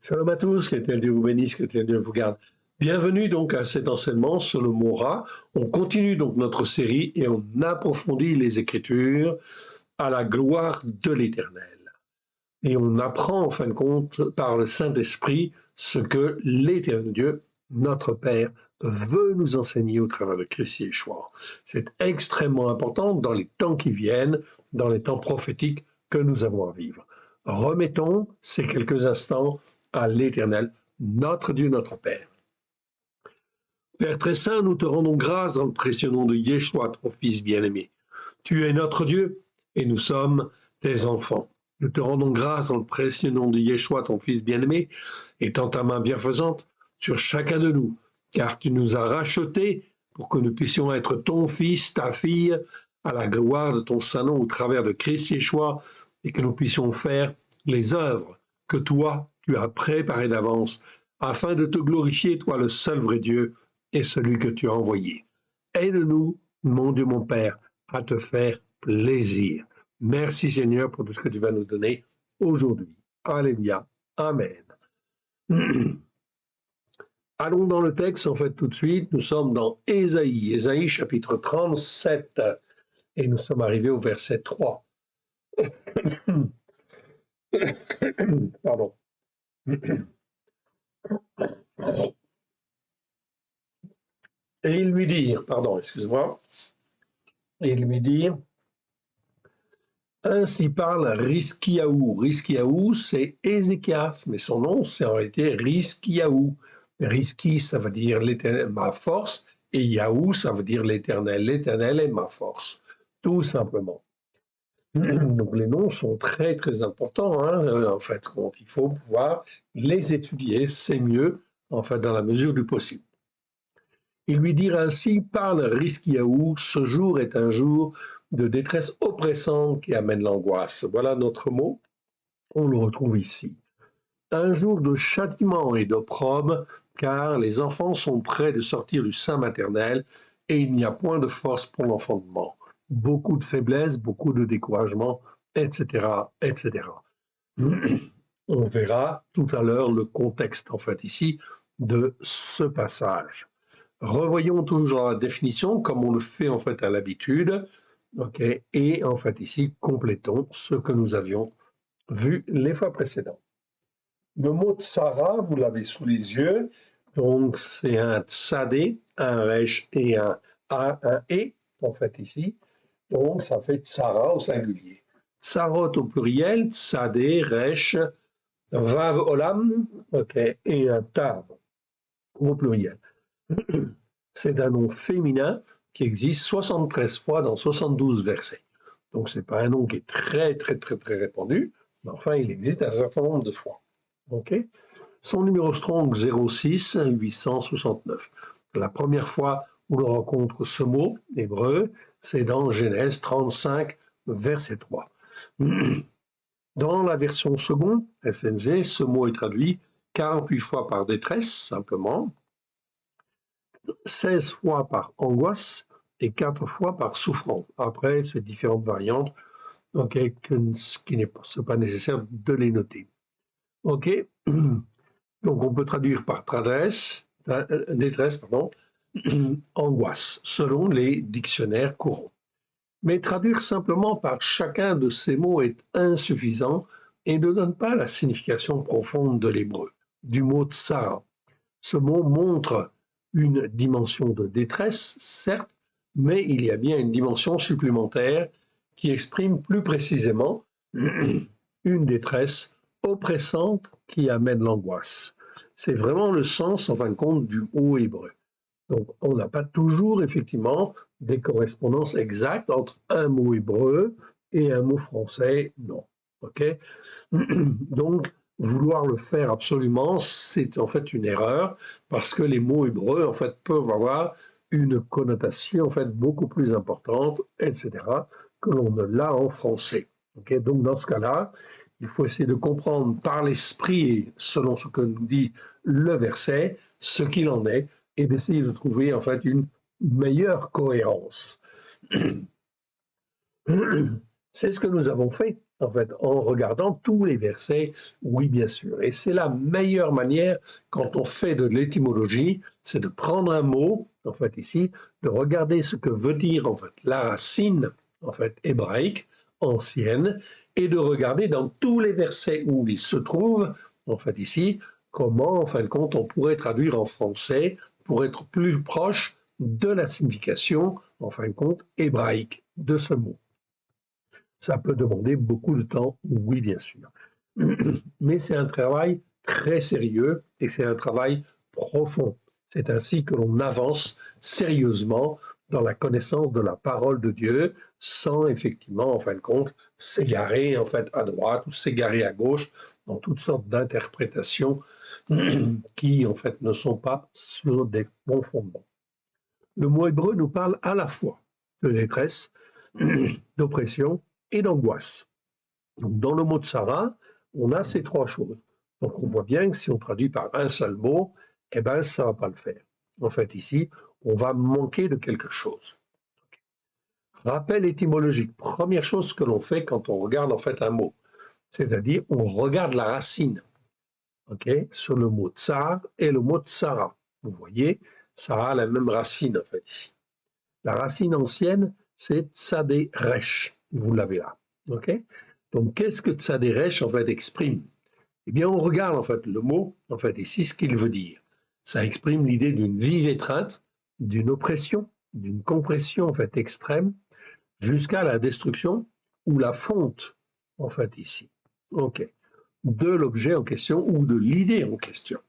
Shalom à tous, que Dieu vous bénisse, que Dieu vous garde. Bienvenue donc à cet enseignement sur le mot Ra. On continue donc notre série et on approfondit les Écritures à la gloire de l'Éternel. Et on apprend en fin de compte par le Saint-Esprit ce que l'Éternel Dieu, notre Père, veut nous enseigner au travers de Christ Yeshua. C'est extrêmement important dans les temps qui viennent, dans les temps prophétiques que nous avons à vivre. Remettons ces quelques instants à l'Éternel, notre Dieu, notre Père. Père très saint, nous te rendons grâce dans le précieux nom de Yeshua, ton Fils bien-aimé. Tu es notre Dieu et nous sommes tes enfants. Nous te rendons grâce dans le précieux nom de Yeshua, ton Fils bien-aimé, étends ta main bienfaisante sur chacun de nous, car tu nous as rachetés pour que nous puissions être ton Fils, ta fille, à la gloire de ton Saint-Nom au travers de Christ Yeshua, et que nous puissions faire les œuvres que toi, tu as préparées d'avance, afin de te glorifier, toi le seul vrai Dieu, et celui que tu as envoyé. Aide-nous, mon Dieu, mon Père, à te faire plaisir. Merci Seigneur pour tout ce que tu vas nous donner aujourd'hui. Alléluia. Amen. Allons dans le texte, en fait, tout de suite. Nous sommes dans Ésaïe, Ésaïe chapitre 37, et nous sommes arrivés au verset 3. Pardon. Et ils lui dirent, pardon, excuse-moi, et ils lui dirent, ainsi parle Riskiaou. Riskiaou, c'est Ézéchias, mais son nom, c'est en réalité Riskiaou. Riski, ça veut dire ma force, et Yaou, ça veut dire l'Éternel. L'Éternel est ma force, tout simplement. Donc les noms sont très très importants, hein, en fait, donc il faut pouvoir les étudier, c'est mieux, en fait, dans la mesure du possible. Ils lui dirent ainsi, parle Riskiaou, ce jour est un jour de détresse oppressante qui amène l'angoisse. Voilà notre mot, on le retrouve ici. Un jour de châtiment et d'opprobre, car les enfants sont près de sortir du sein maternel et il n'y a point de force pour l'enfantement. Beaucoup de faiblesse, beaucoup de découragement, etc., etc. On verra tout à l'heure le contexte, en fait, ici, de ce passage. Revoyons toujours la définition, comme on le fait, en fait, à l'habitude. Okay, et, en fait, ici, complétons ce que nous avions vu les fois précédentes. Le mot tsara, vous l'avez sous les yeux, donc c'est un tsadé, un resh et un a, un e, en fait, ici. Donc, ça fait tsara au singulier. Tsarot au pluriel, tsadé, resh, vav olam, okay, et un tav au pluriel. C'est un nom féminin qui existe 73 fois dans 72 versets. Donc, ce n'est pas un nom qui est très, très, très, très répandu, mais enfin, il existe un certain nombre de fois. Okay. Son numéro Strong 06 869. La première fois où l'on rencontre ce mot hébreu, c'est dans Genèse 35, verset 3. Dans la version seconde, SNG, ce mot est traduit 48 fois par détresse, simplement, 16 fois par angoisse et 4 fois par souffrance. Après, ces différentes variantes, okay, ce qui n'est pas nécessaire de les noter. OK. Donc, on peut traduire par détresse, angoisse, selon les dictionnaires courants. Mais traduire simplement par chacun de ces mots est insuffisant et ne donne pas la signification profonde de l'hébreu, du mot tsara. Ce mot montre une dimension de détresse, certes, mais il y a bien une dimension supplémentaire qui exprime plus précisément une détresse oppressante qui amène l'angoisse. C'est vraiment le sens, en fin de compte, du mot hébreu. Donc, on n'a pas toujours, effectivement, des correspondances exactes entre un mot hébreu et un mot français, non. OK? Donc, vouloir le faire absolument, c'est en fait une erreur, parce que les mots hébreux, en fait, peuvent avoir une connotation, en fait, beaucoup plus importante, etc., que l'on ne l'a en français. Okay? Donc, dans ce cas-là, il faut essayer de comprendre par l'esprit, selon ce que nous dit le verset, ce qu'il en est, et d'essayer de trouver en fait une meilleure cohérence. C'est ce que nous avons fait en fait, en regardant tous les versets, oui, bien sûr. Et c'est la meilleure manière, quand on fait de l'étymologie, c'est de prendre un mot, en fait, ici, de regarder ce que veut dire, en fait, la racine, en fait, hébraïque, ancienne, et de regarder dans tous les versets où il se trouve, en fait, ici, comment, en fin de compte, on pourrait traduire en français pour être plus proche de la signification, en fin de compte, hébraïque de ce mot. Ça peut demander beaucoup de temps, oui, bien sûr. Mais c'est un travail très sérieux et c'est un travail profond. C'est ainsi que l'on avance sérieusement dans la connaissance de la parole de Dieu sans effectivement, en fin de compte, s'égarer en fait à droite ou s'égarer à gauche dans toutes sortes d'interprétations qui en fait ne sont pas sur des bons fondements. Le mot hébreu nous parle à la fois de détresse, d'oppression et d'angoisse. Donc, dans le mot de Sarah, on a ces trois choses. Donc, on voit bien que si on traduit par un seul mot, eh ben, ça ne va pas le faire. En fait, ici, on va manquer de quelque chose. Rappel étymologique. Première chose que l'on fait quand on regarde en fait un mot, c'est-à-dire on regarde la racine. Sur le mot tsar et le mot tsara. Vous voyez, ça a la même racine en fait ici. La racine ancienne, c'est tsaderesh. Vous l'avez là. Donc, qu'est-ce que tsaderesh en fait exprime? Eh bien, on regarde en fait le mot, en fait, ici, ce qu'il veut dire. Ça exprime l'idée d'une vive étreinte, d'une oppression, d'une compression en fait extrême, jusqu'à la destruction ou la fonte, en fait, ici. De l'objet en question ou de l'idée en question.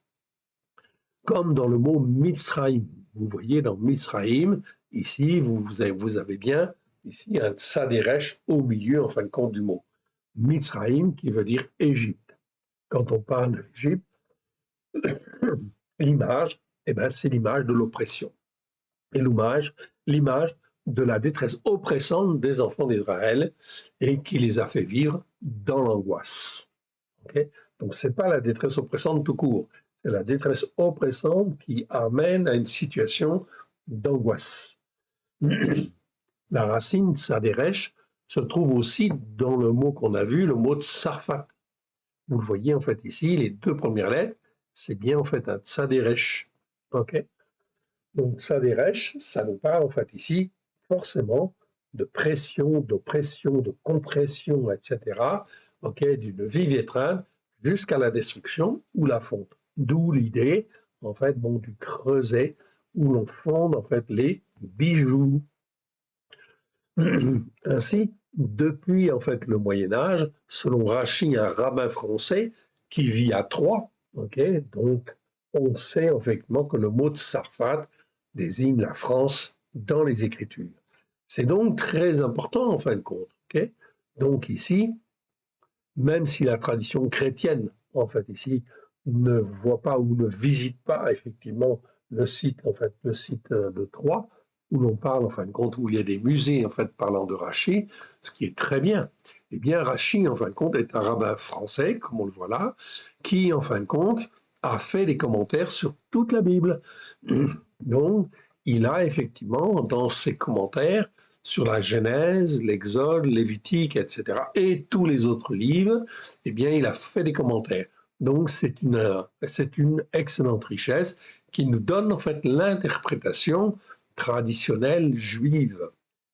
Comme dans le mot Mitzraïm. Vous voyez dans Mitzraïm, ici, vous avez bien ici un tsaderesh au milieu, en fin de compte, du mot. Mitzraïm qui veut dire Égypte. Quand on parle de l'Égypte, l'image, eh ben, c'est l'image de l'oppression. Et l'image de la détresse oppressante des enfants d'Israël et qui les a fait vivre dans l'angoisse. Donc, ce n'est pas la détresse oppressante tout court, c'est la détresse oppressante qui amène à une situation d'angoisse. La racine tsaderesh se trouve aussi dans le mot qu'on a vu, le mot tsarfat. Vous le voyez en fait ici, les deux premières lettres, c'est bien en fait un tsaderesh. Donc tsaderesh, ça nous parle en fait ici forcément de pression, d'oppression, de compression, etc. D'une vive étreinte jusqu'à la destruction ou la fonte. D'où l'idée en fait du creuset où l'on fonde en fait les bijoux. Ainsi, depuis en fait le Moyen Âge, selon Rachy, un rabbin français qui vit à Troyes, donc on sait effectivement que le mot Tsarfat désigne la France dans les Écritures. C'est donc très important en fin de compte. Donc ici, même si la tradition chrétienne, en fait ici, ne voit pas ou ne visite pas effectivement le site de Troyes, où l'on parle, en fin de compte, où il y a des musées, en fait, parlant de Rachy, ce qui est très bien. Eh bien, Rachy, en fin de compte, est un rabbin français, comme on le voit là, qui, en fin de compte, a fait des commentaires sur toute la Bible. Donc, il a effectivement, dans ses commentaires, sur la Genèse, l'Exode, Lévitique, etc., et tous les autres livres, eh bien, il a fait des commentaires. Donc, c'est une excellente richesse qui nous donne, en fait, l'interprétation traditionnelle juive.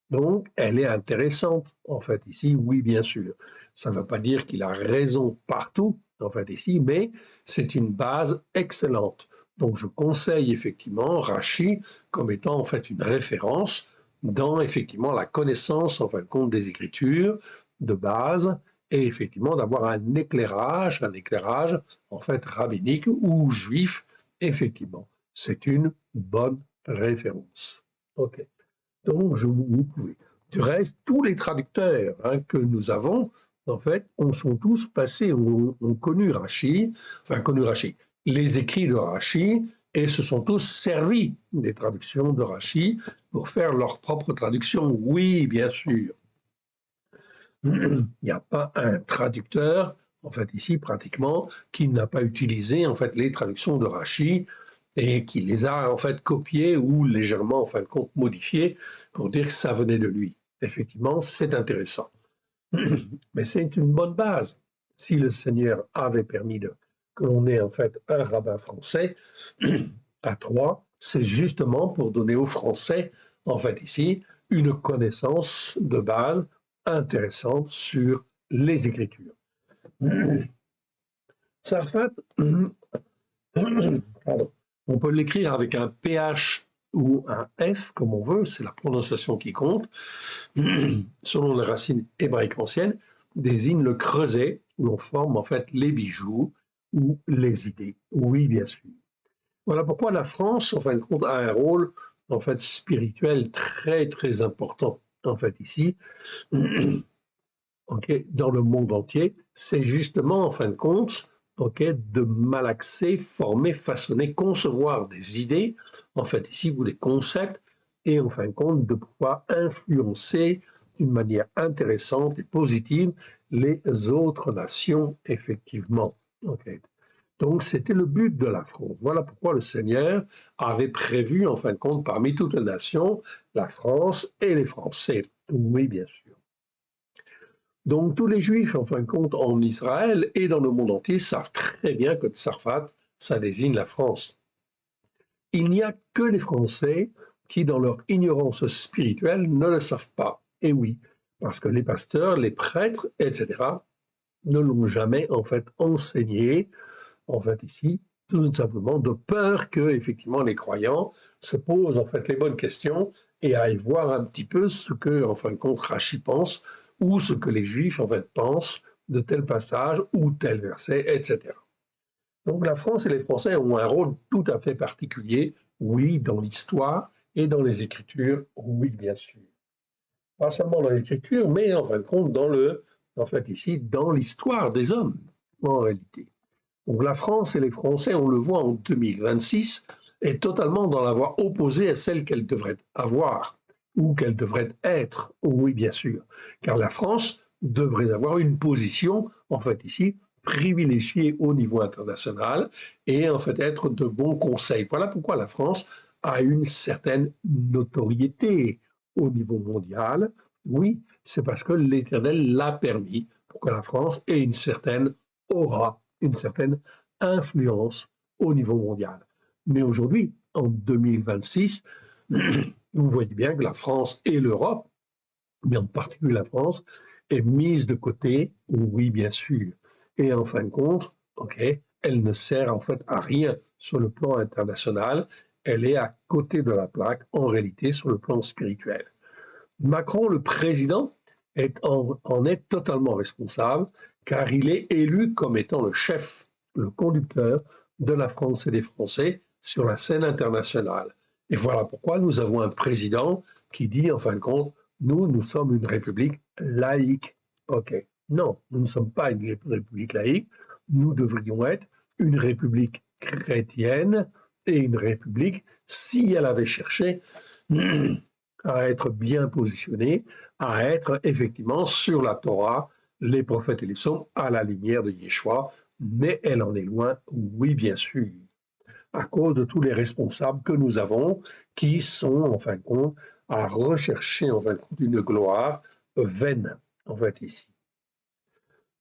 Donc, elle est intéressante, en fait, ici, oui, bien sûr. Ça ne veut pas dire qu'il a raison partout, en fait, ici, mais c'est une base excellente. Donc, je conseille effectivement Rachy comme étant, en fait, une référence dans, effectivement, la connaissance, en fin de compte, des Écritures de base et, effectivement, d'avoir un éclairage, en fait, rabbinique ou juif, effectivement. C'est une bonne référence. Donc, vous pouvez. Du reste, tous les traducteurs que nous avons, en fait, sont tous passés, ont connu Rachy, les écrits de Rachy, et se sont tous servis des traductions de Rachy pour faire leur propre traduction. Oui, bien sûr. Il n'y a pas un traducteur, en fait, ici, pratiquement, qui n'a pas utilisé, en fait, les traductions de Rachy et qui les a, en fait, copiées ou légèrement, en fin de compte, modifiées pour dire que ça venait de lui. Effectivement, c'est intéressant. Mais c'est une bonne base. Si le Seigneur avait permis que l'on ait en fait un rabbin français à Troyes, c'est justement pour donner aux Français, en fait ici, une connaissance de base intéressante sur les Écritures. Sarfat, pardon, on peut l'écrire avec un PH ou un F, comme on veut, c'est la prononciation qui compte, selon les racines hébraïques anciennes, désigne le creuset où l'on forme en fait les bijoux ou les idées. Oui, bien sûr. Voilà pourquoi la France, en fin de compte, a un rôle en fait spirituel très très important en fait ici, okay, dans le monde entier. C'est justement en fin de compte, okay, de malaxer, former, façonner, concevoir des idées, en fait ici, ou des concepts, et en fin de compte de pouvoir influencer d'une manière intéressante et positive les autres nations, effectivement. Okay. Donc, c'était le but de la France. Voilà pourquoi le Seigneur avait prévu, en fin de compte, parmi toutes les nations, la France et les Français. Oui, bien sûr. Donc, tous les Juifs, en fin de compte, en Israël et dans le monde entier, savent très bien que Tsarfat, ça désigne la France. Il n'y a que les Français qui, dans leur ignorance spirituelle, ne le savent pas. Et oui, parce que les pasteurs, les prêtres, etc., ne l'ont jamais, en fait, enseigné, en fait, ici, tout simplement de peur que, effectivement, les croyants se posent, en fait, les bonnes questions et aillent voir un petit peu ce que, en fin de compte, Rachi pense ou ce que les Juifs, en fait, pensent de tel passage ou tel verset, etc. Donc, la France et les Français ont un rôle tout à fait particulier, oui, dans l'histoire et dans les Écritures, oui, bien sûr. Pas seulement dans l'Écriture, mais, en fin de compte, en fait, ici, dans l'histoire des hommes, en réalité. Donc la France et les Français, on le voit en 2026, est totalement dans la voie opposée à celle qu'elle devrait avoir ou qu'elle devrait être. Oui, bien sûr, car la France devrait avoir une position, en fait ici, privilégiée au niveau international et en fait être de bons conseils. Voilà pourquoi la France a une certaine notoriété au niveau mondial. Oui, c'est parce que l'Éternel l'a permis pour que la France ait une certaine aura, une certaine influence au niveau mondial. Mais aujourd'hui, en 2026, vous voyez bien que la France et l'Europe, mais en particulier la France, est mise de côté, oui, bien sûr. Et en fin de compte, okay, elle ne sert en fait à rien sur le plan international. Elle est à côté de la plaque, en réalité, sur le plan spirituel. Macron, le président, en est totalement responsable, car il est élu comme étant le chef, le conducteur de la France et des Français sur la scène internationale. Et voilà pourquoi nous avons un président qui dit, en fin de compte, nous sommes une république laïque. OK. Non, nous ne sommes pas une république laïque. Nous devrions être une république chrétienne et une république, si elle avait cherché à être bien positionnée, à être effectivement sur la Torah, les prophètes et les psaumes, à la lumière de Yeshua, mais elle en est loin, oui, bien sûr, à cause de tous les responsables que nous avons, qui sont, en fin de compte, à rechercher, en fin de compte, une gloire vaine, en fait, ici.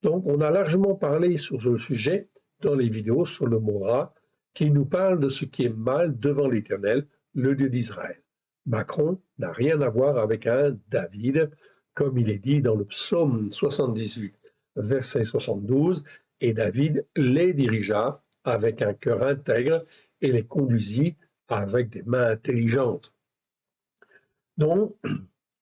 Donc, on a largement parlé sur ce sujet dans les vidéos sur le Mora, qui nous parle de ce qui est mal devant l'Éternel, le Dieu d'Israël. Macron n'a rien à voir avec un David, comme il est dit dans le psaume 78, verset 72, et David les dirigea avec un cœur intègre et les conduisit avec des mains intelligentes. Donc,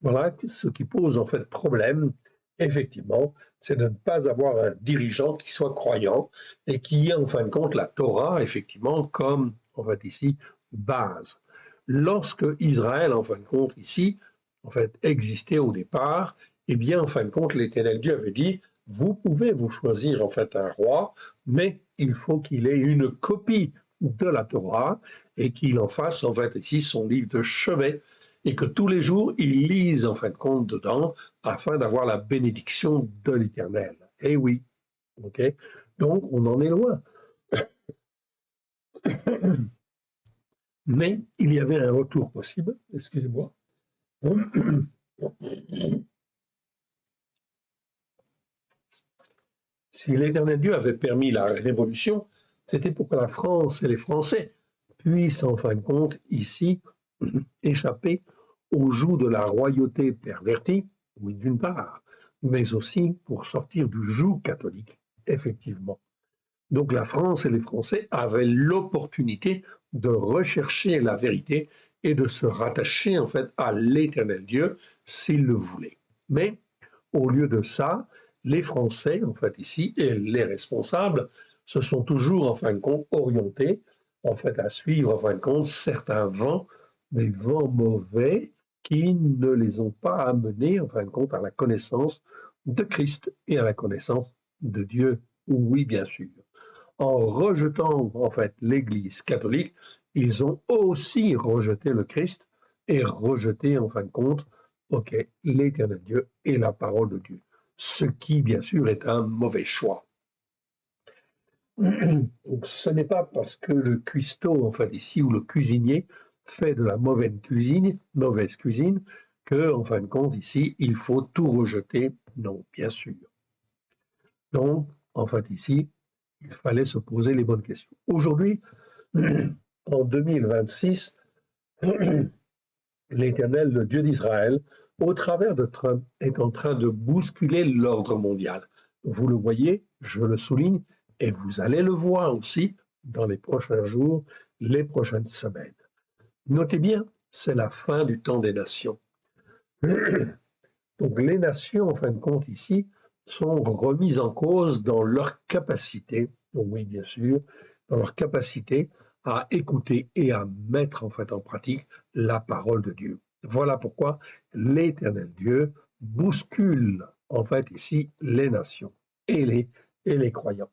voilà ce qui pose en fait problème, effectivement, c'est de ne pas avoir un dirigeant qui soit croyant et qui ait en fin de compte la Torah, effectivement, comme, en fait, ici, base. Lorsque Israël, en fin de compte, ici, en fait, existait au départ, eh bien, en fin de compte, l'Éternel Dieu avait dit, vous pouvez vous choisir, en fait, un roi, mais il faut qu'il ait une copie de la Torah et qu'il en fasse, en fait, ici, son livre de chevet, et que tous les jours, il lise, en fin de compte, dedans, afin d'avoir la bénédiction de l'Éternel. Eh oui, ok. Donc, on en est loin. Mais il y avait un retour possible, excusez-moi. Si l'Éternel Dieu avait permis la révolution, c'était pour que la France et les Français puissent en fin de compte ici échapper au joug de la royauté pervertie, oui d'une part, mais aussi pour sortir du joug catholique, effectivement. Donc la France et les Français avaient l'opportunité de rechercher la vérité et de se rattacher en fait à l'Éternel Dieu s'ils le voulaient. Mais au lieu de ça, les Français, en fait ici, et les responsables, se sont toujours en fin de compte orientés en fait à suivre en fin de compte certains vents, des vents mauvais qui ne les ont pas amenés en fin de compte à la connaissance de Christ et à la connaissance de Dieu. Oui, bien sûr. En rejetant en fait l'Église catholique, ils ont aussi rejeté le Christ et rejeté en fin de compte, ok, l'Éternel Dieu et la parole de Dieu. Ce qui, bien sûr, est un mauvais choix. Donc, ce n'est pas parce que le cuistot, en fait, ici, ou le cuisinier, fait de la mauvaise cuisine, que, en fin de compte, ici, il faut tout rejeter. Non, bien sûr. Donc, en fait, ici, il fallait se poser les bonnes questions. Aujourd'hui, en 2026, l'Éternel, le Dieu d'Israël, au travers de Trump, est en train de bousculer l'ordre mondial. Vous le voyez, je le souligne, et vous allez le voir aussi dans les prochains jours, les prochaines semaines. Notez bien, c'est la fin du temps des nations. Donc les nations, en fin de compte, ici, sont remises en cause dans leur capacité, oui bien sûr, dans leur capacité à écouter et à mettre en fait en pratique la parole de Dieu. Voilà pourquoi l'Éternel Dieu bouscule en fait ici les nations et les croyants.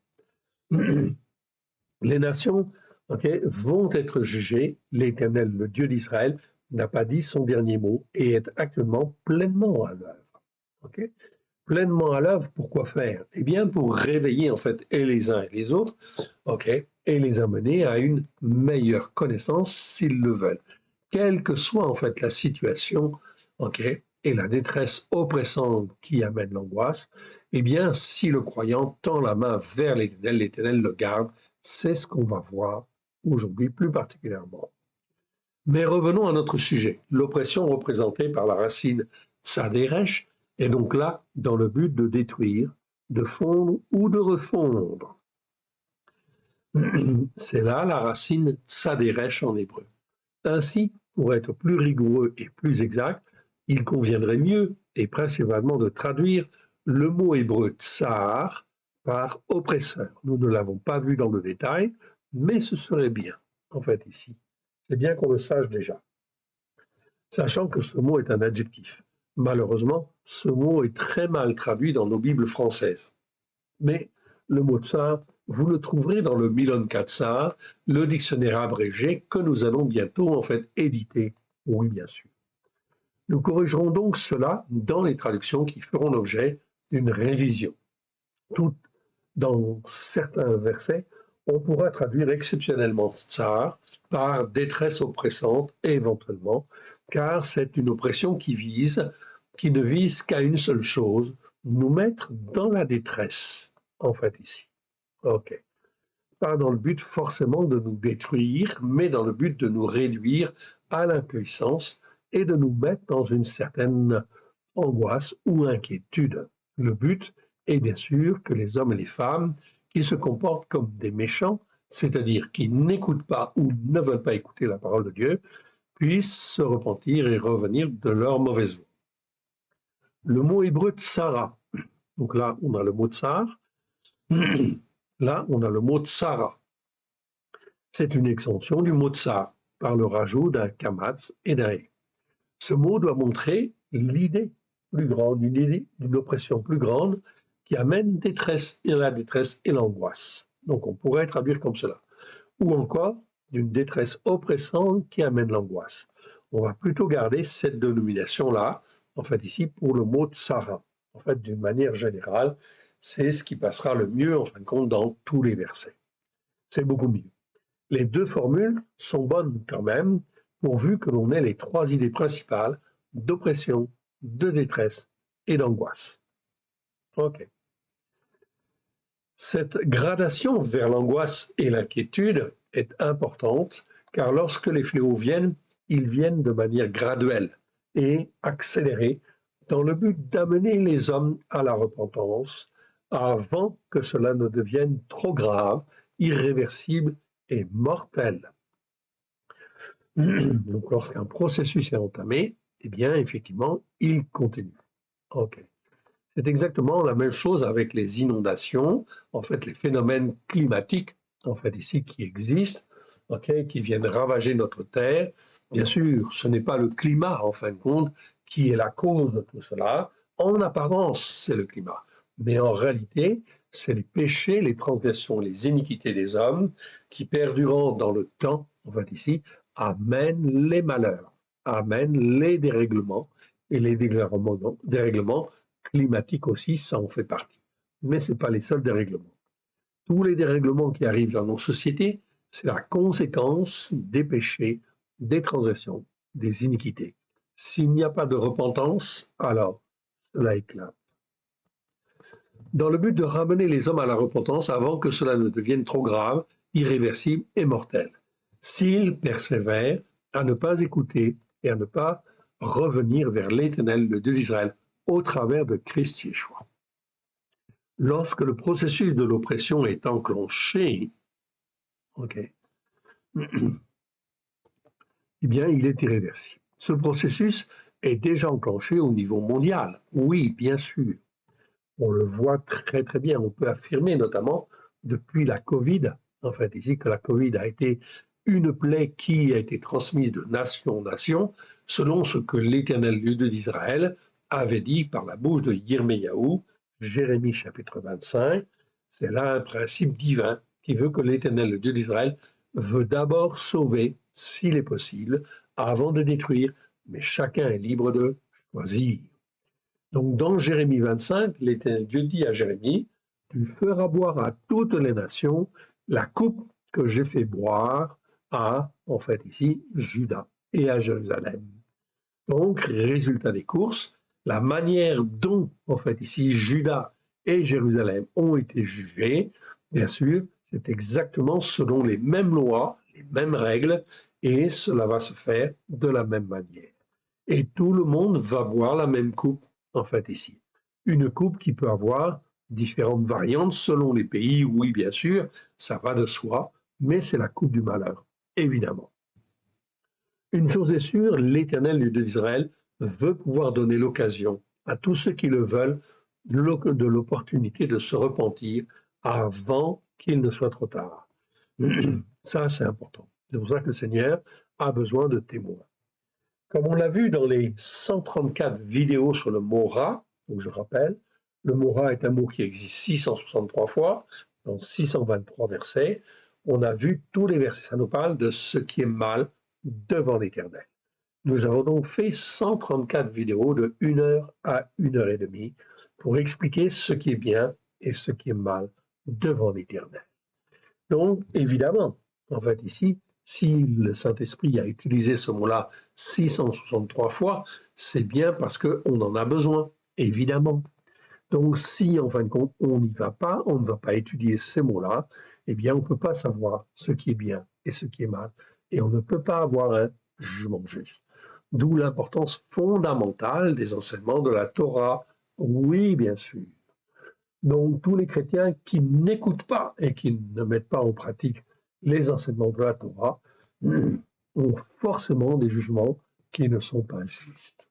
Les nations vont être jugées. L'Éternel, le Dieu d'Israël, n'a pas dit son dernier mot et est actuellement pleinement à l'œuvre. Pleinement à l'œuvre, pour quoi faire? Eh bien, pour réveiller en fait et les uns et les autres, et les amener à une meilleure connaissance s'ils le veulent. Quelle que soit en fait la situation, et la détresse oppressante qui amène l'angoisse, eh bien, si le croyant tend la main vers l'Éternel le garde. C'est ce qu'on va voir aujourd'hui plus particulièrement. Mais revenons à notre sujet. L'oppression représentée par la racine tsaderesh est donc là dans le but de détruire, de fondre ou de refondre. C'est là la racine tsaderesh en hébreu. Ainsi, pour être plus rigoureux et plus exact, il conviendrait mieux et principalement de traduire le mot hébreu tsar par oppresseur. Nous ne l'avons pas vu dans le détail, mais ce serait bien, en fait, ici. C'est bien qu'on le sache déjà. Sachant que ce mot est un adjectif. Malheureusement, ce mot est très mal traduit dans nos Bibles françaises. Mais le mot tsar, vous le trouverez dans le Milon Katsar, le dictionnaire abrégé que nous allons bientôt en fait éditer. Oui, bien sûr. Nous corrigerons donc cela dans les traductions qui feront l'objet d'une révision. Tout dans certains versets, on pourra traduire exceptionnellement tsar par détresse oppressante éventuellement, car c'est une oppression qui ne vise qu'à une seule chose, nous mettre dans la détresse, en fait ici. Pas dans le but forcément de nous détruire, mais dans le but de nous réduire à l'impuissance et de nous mettre dans une certaine angoisse ou inquiétude. Le but est bien sûr que les hommes et les femmes qui se comportent comme des méchants, c'est-à-dire qui n'écoutent pas ou ne veulent pas écouter la parole de Dieu, puissent se repentir et revenir de leur mauvaise voie. Le mot hébreu tsara, donc là on a le mot tsar, là on a le mot tsara. C'est une extension du mot tsar par le rajout d'un kamatz et d'un e. Ce mot doit montrer l'idée plus grande, une idée d'une oppression plus grande qui amène la détresse et l'angoisse. Donc on pourrait traduire comme cela. Ou encore d'une détresse oppressante qui amène l'angoisse. On va plutôt garder cette dénomination-là, en fait ici, pour le mot tsara. En fait, d'une manière générale, c'est ce qui passera le mieux, en fin de compte, dans tous les versets. C'est beaucoup mieux. Les deux formules sont bonnes quand même, pourvu que l'on ait les trois idées principales d'oppression, de détresse et d'angoisse. Cette gradation vers l'angoisse et l'inquiétude est importante car lorsque les fléaux viennent, ils viennent de manière graduelle et accélérée dans le but d'amener les hommes à la repentance avant que cela ne devienne trop grave, irréversible et mortel. Donc lorsqu'un processus est entamé, eh bien effectivement, il continue. Ok. C'est exactement la même chose avec les inondations, en fait les phénomènes climatiques, en fait ici qui existent, qui viennent ravager notre terre. Bien sûr, ce n'est pas le climat en fin de compte qui est la cause de tout cela. En apparence, c'est le climat, mais en réalité, c'est les péchés, les transgressions, les iniquités des hommes qui, perdurant dans le temps, en fait ici, amènent les malheurs, amènent les dérèglements, et les dérèglements climatique aussi, ça en fait partie. Mais ce n'est pas les seuls dérèglements. Tous les dérèglements qui arrivent dans nos sociétés, c'est la conséquence des péchés, des transgressions, des iniquités. S'il n'y a pas de repentance, alors cela éclate. Dans le but de ramener les hommes à la repentance avant que cela ne devienne trop grave, irréversible et mortel, s'ils persévèrent à ne pas écouter et à ne pas revenir vers l'Éternel, le Dieu d'Israël, au travers de Christ Yeshua. Lorsque le processus de l'oppression est enclenché, eh bien, il est irréversible. Ce processus est déjà enclenché au niveau mondial. Oui, bien sûr. On le voit très, très bien. On peut affirmer, notamment, depuis la Covid, en fait, ici, que la Covid a été une plaie qui a été transmise de nation en nation, selon ce que l'Éternel Dieu d'Israël avait dit par la bouche de Yirmiyahu, Jérémie chapitre 25. C'est là un principe divin qui veut que l'Éternel, le Dieu d'Israël, veut d'abord sauver, s'il est possible, avant de détruire, mais chacun est libre de choisir. Donc dans Jérémie 25, l'Éternel Dieu dit à Jérémie, tu feras boire à toutes les nations la coupe que j'ai fait boire à, en fait ici, Juda et à Jérusalem. Donc, résultat des courses, la manière dont, en fait ici, Juda et Jérusalem ont été jugés, bien sûr, c'est exactement selon les mêmes lois, les mêmes règles, et cela va se faire de la même manière. Et tout le monde va boire la même coupe, en fait, ici. Une coupe qui peut avoir différentes variantes selon les pays, oui, bien sûr, ça va de soi, mais c'est la coupe du malheur, évidemment. Une chose est sûre, l'Éternel, Dieu d'Israël, veut pouvoir donner l'occasion à tous ceux qui le veulent de l'opportunité de se repentir avant qu'il ne soit trop tard. Ça, c'est important. C'est pour ça que le Seigneur a besoin de témoins. Comme on l'a vu dans les 134 vidéos sur le mot rat, donc je rappelle, le mot rat est un mot qui existe 663 fois, dans 623 versets. On a vu tous les versets, ça nous parle de ce qui est mal devant l'Éternel. Nous avons donc fait 134 vidéos de 1 heure à 1 heure et demie pour expliquer ce qui est bien et ce qui est mal devant l'Éternel. Donc, évidemment, en fait, ici, si le Saint-Esprit a utilisé ce mot-là 663 fois, c'est bien parce qu'on en a besoin, évidemment. Donc, si, en fin de compte, on n'y va pas, on ne va pas étudier ces mots-là, eh bien, on ne peut pas savoir ce qui est bien et ce qui est mal. Et on ne peut pas avoir un jugement juste. D'où l'importance fondamentale des enseignements de la Torah. Oui, bien sûr. Donc, tous les chrétiens qui n'écoutent pas et qui ne mettent pas en pratique les enseignements de la Torah ont forcément des jugements qui ne sont pas justes.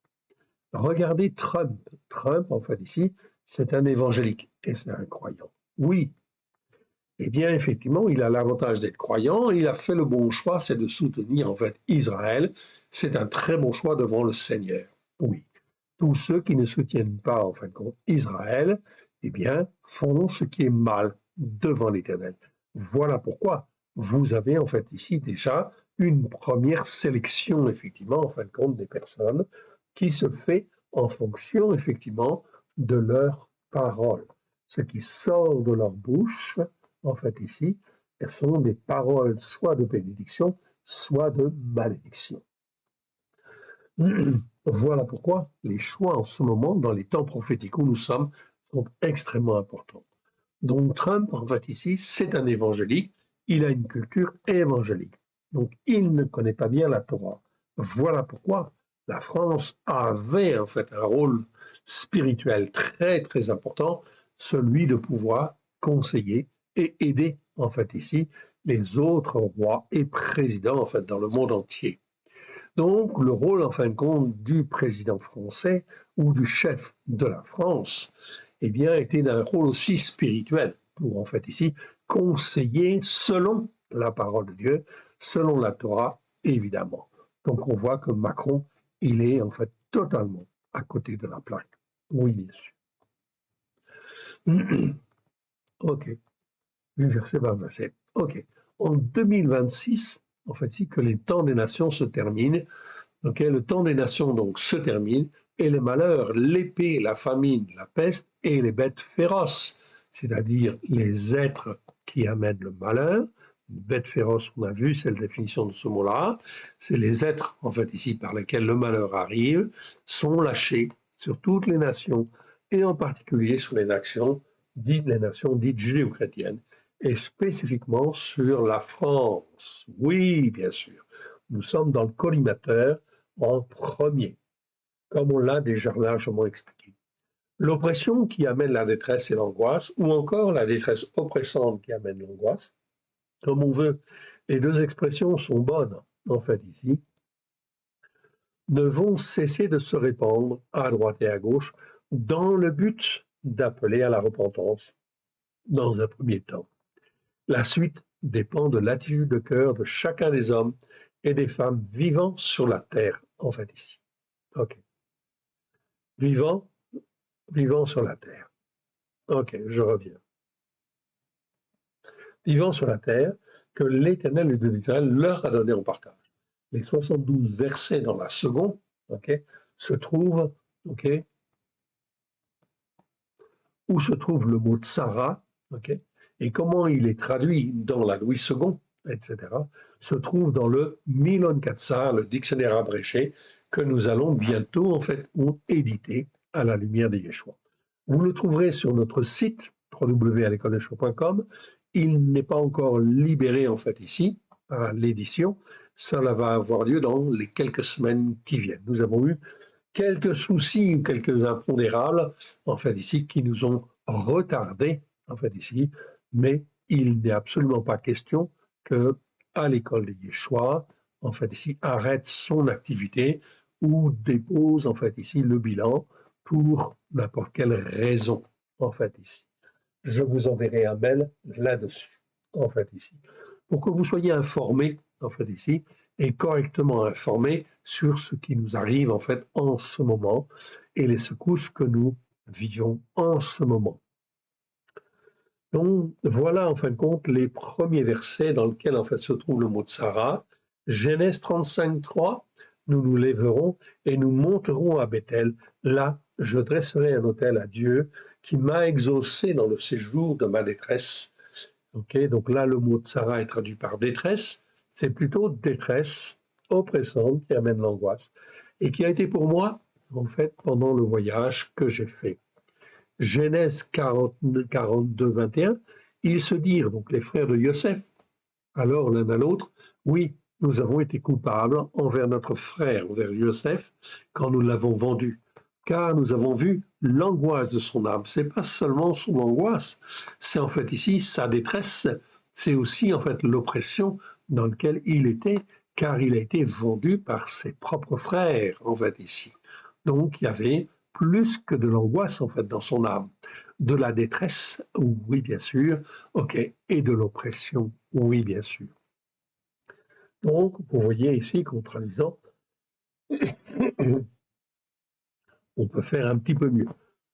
Regardez Trump. Trump, en fait, ici, c'est un évangélique et c'est un croyant. Oui. Eh bien, effectivement, il a l'avantage d'être croyant. Il a fait le bon choix, c'est de soutenir, en fait, Israël. C'est un très bon choix devant le Seigneur. Oui. Tous ceux qui ne soutiennent pas, en fin de compte, Israël, eh bien, font ce qui est mal devant l'Éternel. Voilà pourquoi vous avez, en fait, ici déjà une première sélection, effectivement, en fin de compte, des personnes qui se fait en fonction, effectivement, de leurs paroles. Ce qui sort de leur bouche, en fait, ici, elles sont des paroles soit de bénédiction, soit de malédiction. Voilà pourquoi les choix en ce moment, dans les temps prophétiques où nous sommes, sont extrêmement importants. Donc Trump, en fait, ici, c'est un évangélique, il a une culture évangélique. Donc il ne connaît pas bien la Torah. Voilà pourquoi la France avait en fait un rôle spirituel très très important, celui de pouvoir conseiller et aider en fait ici les autres rois et présidents en fait dans le monde entier. Donc le rôle en fin de compte du président français ou du chef de la France, eh bien était d'un rôle aussi spirituel pour en fait ici conseiller selon la parole de Dieu, selon la Torah évidemment. Donc on voit que Macron, il est en fait totalement à côté de la plaque. Oui, bien sûr. Ok, du verset par verset. Ok. En 2026, en fait, si que les temps des nations se terminent, ok, le temps des nations donc se termine et les malheurs, l'épée, la famine, la peste et les bêtes féroces, c'est-à-dire les êtres qui amènent le malheur. Bêtes féroces, on a vu, c'est la définition de ce mot-là. C'est les êtres, en fait, ici, par lesquels le malheur arrive, sont lâchés sur toutes les nations et en particulier sur les nations dites judéo-chrétiennes et spécifiquement sur la France. Oui, bien sûr. Nous sommes dans le collimateur en premier, comme on l'a déjà largement expliqué. L'oppression qui amène la détresse et l'angoisse, ou encore la détresse oppressante qui amène l'angoisse, comme on veut, les deux expressions sont bonnes, en fait, ici, ne vont cesser de se répandre à droite et à gauche dans le but d'appeler à la repentance dans un premier temps. La suite dépend de l'attitude de cœur de chacun des hommes et des femmes vivant sur la terre, en fait, ici. OK. Vivant, vivant sur la terre. OK, je reviens. Vivant sur la terre, que l'Éternel, le Dieu d'Israël, leur a donné en partage. Les 72 versets dans la seconde, OK, se trouvent, OK, où se trouve le mot tsara, OK, et comment il est traduit dans la Louis II, etc., se trouve dans le Milon Katsar, le dictionnaire abrégé, que nous allons bientôt, en fait, éditer à la lumière de Yeshua. Vous le trouverez sur notre site www.alécoledechua.com. Il n'est pas encore libéré, en fait, ici, à l'édition. Cela va avoir lieu dans les quelques semaines qui viennent. Nous avons eu quelques soucis ou quelques impondérables, en fait, ici, qui nous ont retardé, en fait, ici, mais il n'est absolument pas question que à l'école de Yeshua, en fait, ici, arrête son activité ou dépose, en fait, ici, le bilan pour n'importe quelle raison, en fait, ici. Je vous enverrai un mail là-dessus, en fait, ici, pour que vous soyez informés, en fait, ici, et correctement informés sur ce qui nous arrive, en fait, en ce moment, et les secousses que nous vivons en ce moment. Donc, voilà, en fin de compte, les premiers versets dans lesquels, en fait, se trouve le mot de Sarah. Genèse 35, 3, nous nous lèverons et nous monterons à Bethel. Là, je dresserai un autel à Dieu qui m'a exaucé dans le séjour de ma détresse. Ok, donc là, le mot de Sarah est traduit par détresse. C'est plutôt détresse oppressante qui amène l'angoisse et qui a été pour moi, en fait, pendant le voyage que j'ai fait. Genèse 42, 21, ils se dirent, donc les frères de Yosef, alors l'un à l'autre, oui, nous avons été coupables envers notre frère, envers Yosef, quand nous l'avons vendu, car nous avons vu l'angoisse de son âme. C'est pas seulement son angoisse, c'est en fait ici sa détresse, c'est aussi en fait l'oppression dans laquelle il était, car il a été vendu par ses propres frères, en fait ici. Donc il y avait plus que de l'angoisse en fait dans son âme, de la détresse, oui bien sûr, ok, et de l'oppression, oui bien sûr. Donc vous voyez ici qu'en traduisant, on peut faire un petit peu mieux.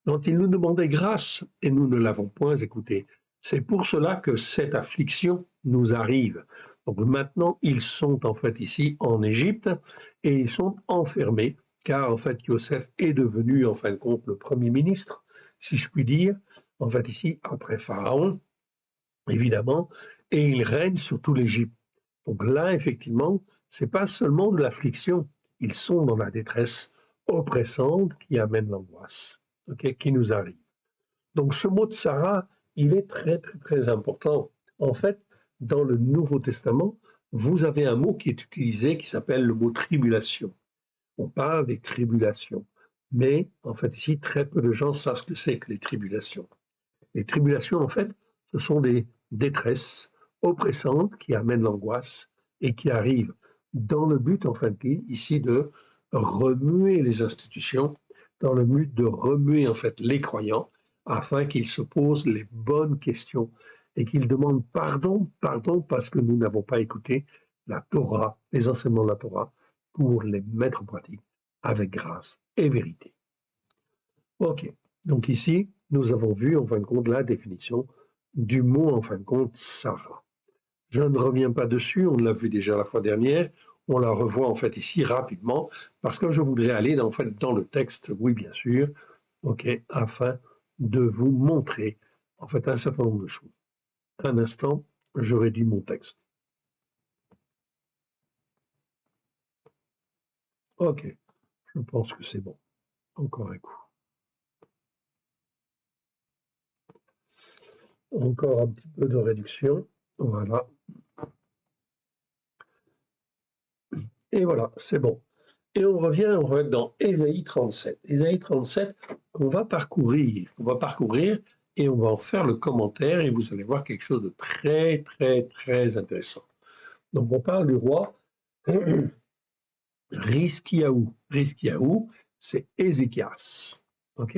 Quand il nous demandait grâce et nous ne l'avons point écouté, c'est pour cela que cette affliction nous arrive. Donc maintenant, ils sont en fait ici en Égypte et ils sont enfermés car en fait Yosef est devenu en fin de compte le premier ministre, si je puis dire, en fait ici après Pharaon, évidemment, et il règne sur tout l'Égypte. Donc là, effectivement, c'est pas seulement de l'affliction, ils sont dans la détresse oppressante qui amène l'angoisse, okay, qui nous arrive. Donc ce mot de Sarah il est très, très, très important. En fait, dans le Nouveau Testament, vous avez un mot qui est utilisé qui s'appelle le mot tribulation. On parle des tribulations. Mais, en fait, ici, très peu de gens savent ce que c'est que les tribulations. Les tribulations, en fait, ce sont des détresses oppressantes qui amènent l'angoisse et qui arrivent dans le but, en fait, ici, de remuer les institutions, dans le but de remuer, en fait, les croyants, afin qu'ils se posent les bonnes questions et qu'ils demandent pardon, pardon, parce que nous n'avons pas écouté la Torah, les enseignements de la Torah, pour les mettre en pratique avec grâce et vérité. Ok, donc ici, nous avons vu en fin de compte la définition du mot en fin de compte Sarah. Je ne reviens pas dessus, on l'a vu déjà la fois dernière, on la revoit en fait ici rapidement parce que je voudrais aller en fait dans le texte, oui bien sûr, ok, afin de vous montrer en fait un certain nombre de choses. Un instant, je réduis mon texte. Ok, je pense que c'est bon. Encore un coup. Encore un petit peu de réduction. Voilà. Et voilà, c'est bon. Et on revient dans Ésaïe 37. Ésaïe 37, qu'on va parcourir. On va parcourir et on va en faire le commentaire et vous allez voir quelque chose de très, très, très intéressant. Donc on parle du roi Rizkiyahu. Rizkiyahu, c'est Ézéchias. OK?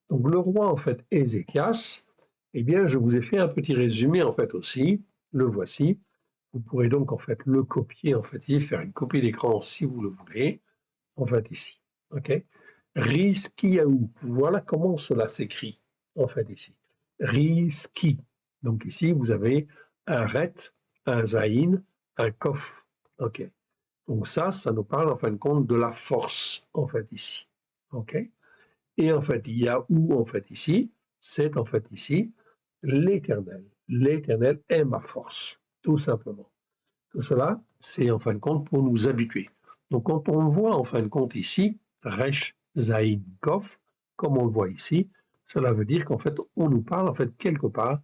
Donc le roi, en fait, Ézéchias, eh bien, je vous ai fait un petit résumé, en fait, aussi. Le voici. Vous pourrez donc, en fait, le copier, en fait, ici, faire une copie d'écran si vous le voulez, en fait, ici. OK? Rizkiyahu. Voilà comment cela s'écrit, en fait, ici. Rizki. Donc ici, vous avez un ret, un zaïn, un kof. OK? Donc ça nous parle en fin de compte de la force, en fait, ici. OK? Et en fait, Yahou, en fait, ici, c'est en fait ici l'Éternel. L'Éternel est ma force, tout simplement. Tout cela, c'est en fin de compte pour nous habituer. Donc quand on voit en fin de compte ici, Resh Zaïn Kof, comme on le voit ici, cela veut dire qu'en fait, on nous parle en fait quelque part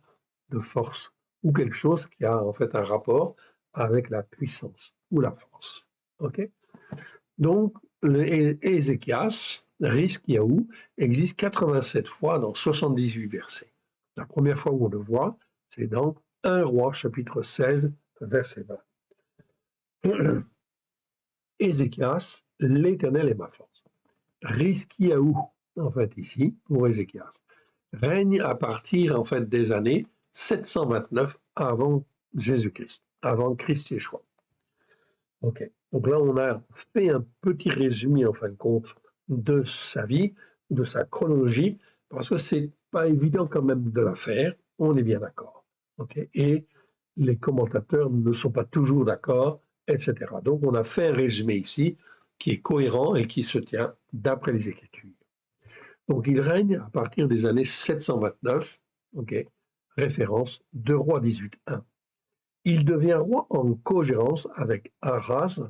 de force ou quelque chose qui a en fait un rapport avec la puissance ou la force. OK? Donc, Ézéchias, Rizkiyahu, existe 87 fois dans 78 versets. La première fois où on le voit, c'est dans 1 Roi, chapitre 16, verset 20. Ézéchias, l'Éternel est ma force. Rizkiyahu, en fait, ici, pour Ézéchias, règne à partir, en fait, des années 729 avant Jésus-Christ, avant Christ Yeshua. OK. Donc là, on a fait un petit résumé, en fin de compte, de sa vie, de sa chronologie, parce que c'est pas évident quand même de la faire, on est bien d'accord. OK. Et les commentateurs ne sont pas toujours d'accord, etc. Donc on a fait un résumé ici qui est cohérent et qui se tient d'après les Écritures. Donc il règne à partir des années 729, OK, référence 2 Rois 18.1. Il devient roi en cogérance avec Aras,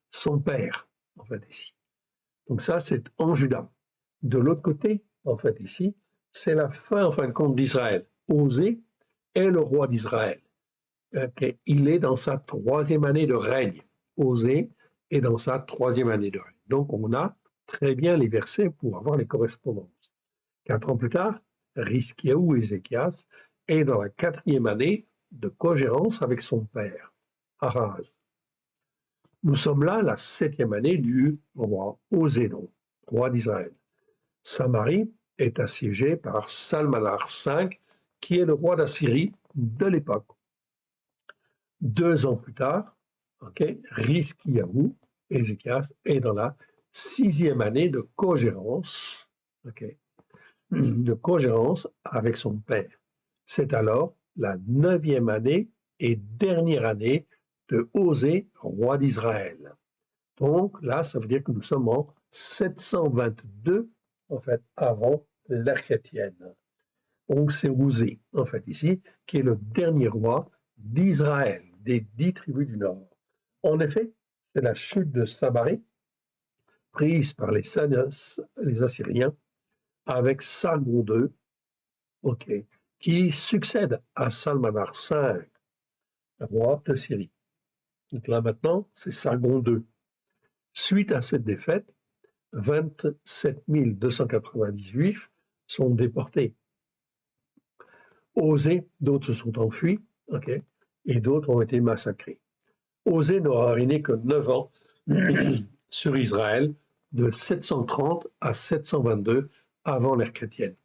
son père, en fait, ici. Donc ça, c'est en Juda. De l'autre côté, en fait, ici, c'est la fin, en fin de compte, d'Israël. Osée est le roi d'Israël. Okay. Il est dans sa 3e année de règne. Osée est dans sa 3e année de règne. Donc, on a très bien les versets pour avoir les correspondances. 4 ans plus tard, Rizkiyahu Ézéchias est dans la 4e année de cogérance avec son père, Ahaz. Nous sommes là la 7e année du roi Osédon, roi d'Israël. Samarie est assiégée par Salmanar V, qui est le roi d'Assyrie de l'époque. 2 ans plus tard, okay, Rizkiyahu, Ézéchias, est dans la 6e année de cogérance, okay, de cogérance avec son père. C'est alors la 9e année et dernière année de Osée, roi d'Israël. Donc là, ça veut dire que nous sommes en 722, en fait, avant l'ère chrétienne. Donc c'est Osée, en fait, ici, qui est le dernier roi d'Israël, des 10 tribus du Nord. En effet, c'est la chute de Samarie, prise par les Assyriens, avec Sargon II, okay, qui succède à Salmanar V, roi de Syrie. Donc là maintenant, c'est Sargon II. Suite à cette défaite, 27 290 Juifs sont déportés. Osée, d'autres sont enfuis, et d'autres ont été massacrés. Osée n'aura régné que 9 ans sur Israël, de 730 à 722 avant l'ère chrétienne.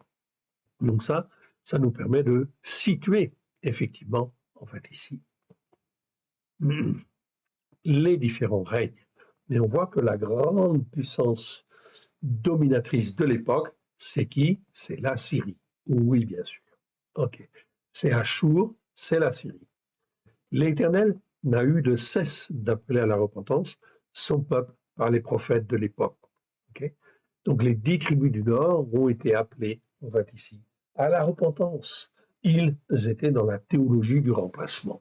Donc ça nous permet de situer effectivement, ici, les différents règnes. Mais on voit que la grande puissance dominatrice de l'époque, c'est qui? C'est la Syrie. Oui, bien sûr. C'est Achour, c'est la Syrie. L'Éternel n'a eu de cesse d'appeler à la repentance son peuple par les prophètes de l'époque. Donc les 10 tribus du Nord ont été appelées, ici, à la repentance. Ils étaient dans la théologie du remplacement.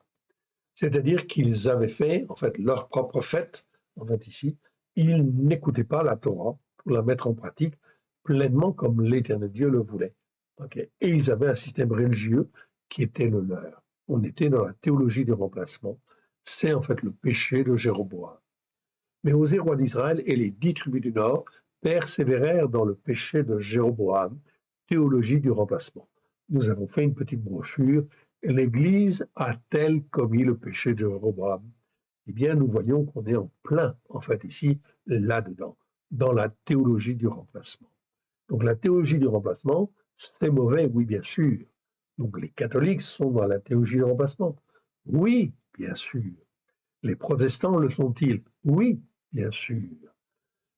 C'est-à-dire qu'ils avaient fait, leur propre fête, ici, ils n'écoutaient pas la Torah pour la mettre en pratique pleinement comme l'Éternel Dieu le voulait. Et ils avaient un système religieux qui était le leur. On était dans la théologie du remplacement. C'est le péché de Jéroboam. Mais Osée, roi d'Israël, et les 10 tribus du Nord persévérèrent dans le péché de Jéroboam, théologie du remplacement. Nous avons fait une petite brochure. L'Église a-t-elle commis le péché de Jéroboam? Eh bien, nous voyons qu'on est en plein, ici, là-dedans, dans la théologie du remplacement. Donc la théologie du remplacement, c'est mauvais, oui, bien sûr. Donc les catholiques sont dans la théologie du remplacement. Oui, bien sûr. Les protestants le sont-ils? Oui, bien sûr.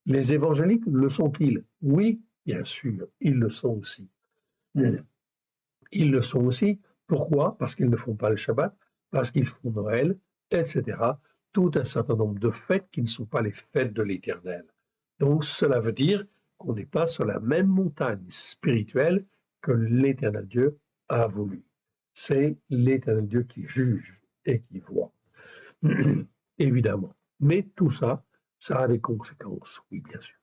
Les évangéliques le sont-ils? Oui, bien sûr, ils le sont aussi. Ils le sont aussi. Pourquoi? Parce qu'ils ne font pas le Shabbat, parce qu'ils font Noël, etc. Tout un certain nombre de fêtes qui ne sont pas les fêtes de l'Éternel. Donc cela veut dire qu'on n'est pas sur la même montagne spirituelle que l'Éternel Dieu a voulu. C'est l'Éternel Dieu qui juge et qui voit. Évidemment. Mais tout ça, ça a des conséquences, oui, bien sûr.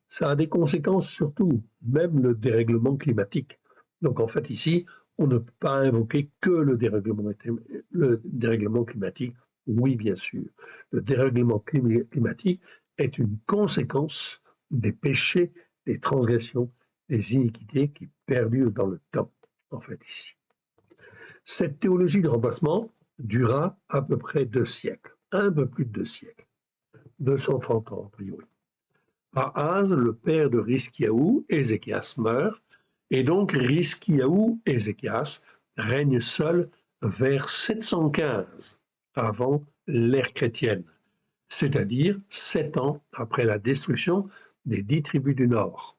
Ça a des conséquences surtout, même le dérèglement climatique. Donc ici, on ne peut pas invoquer que le dérèglement climatique. Oui, bien sûr. Le dérèglement climatique est une conséquence des péchés, des transgressions, des iniquités qui perdurent dans le temps, ici. Cette théologie de remplacement dura à peu près 2 siècles, un peu plus de 2 siècles, 230 ans a priori. Ahaz, le père de Rizkiaou, Ézéchias meurt, et donc Rizkiaou, Ézéchias, règne seul vers 715 avant l'ère chrétienne, c'est-à-dire 7 ans après la destruction des 10 tribus du Nord,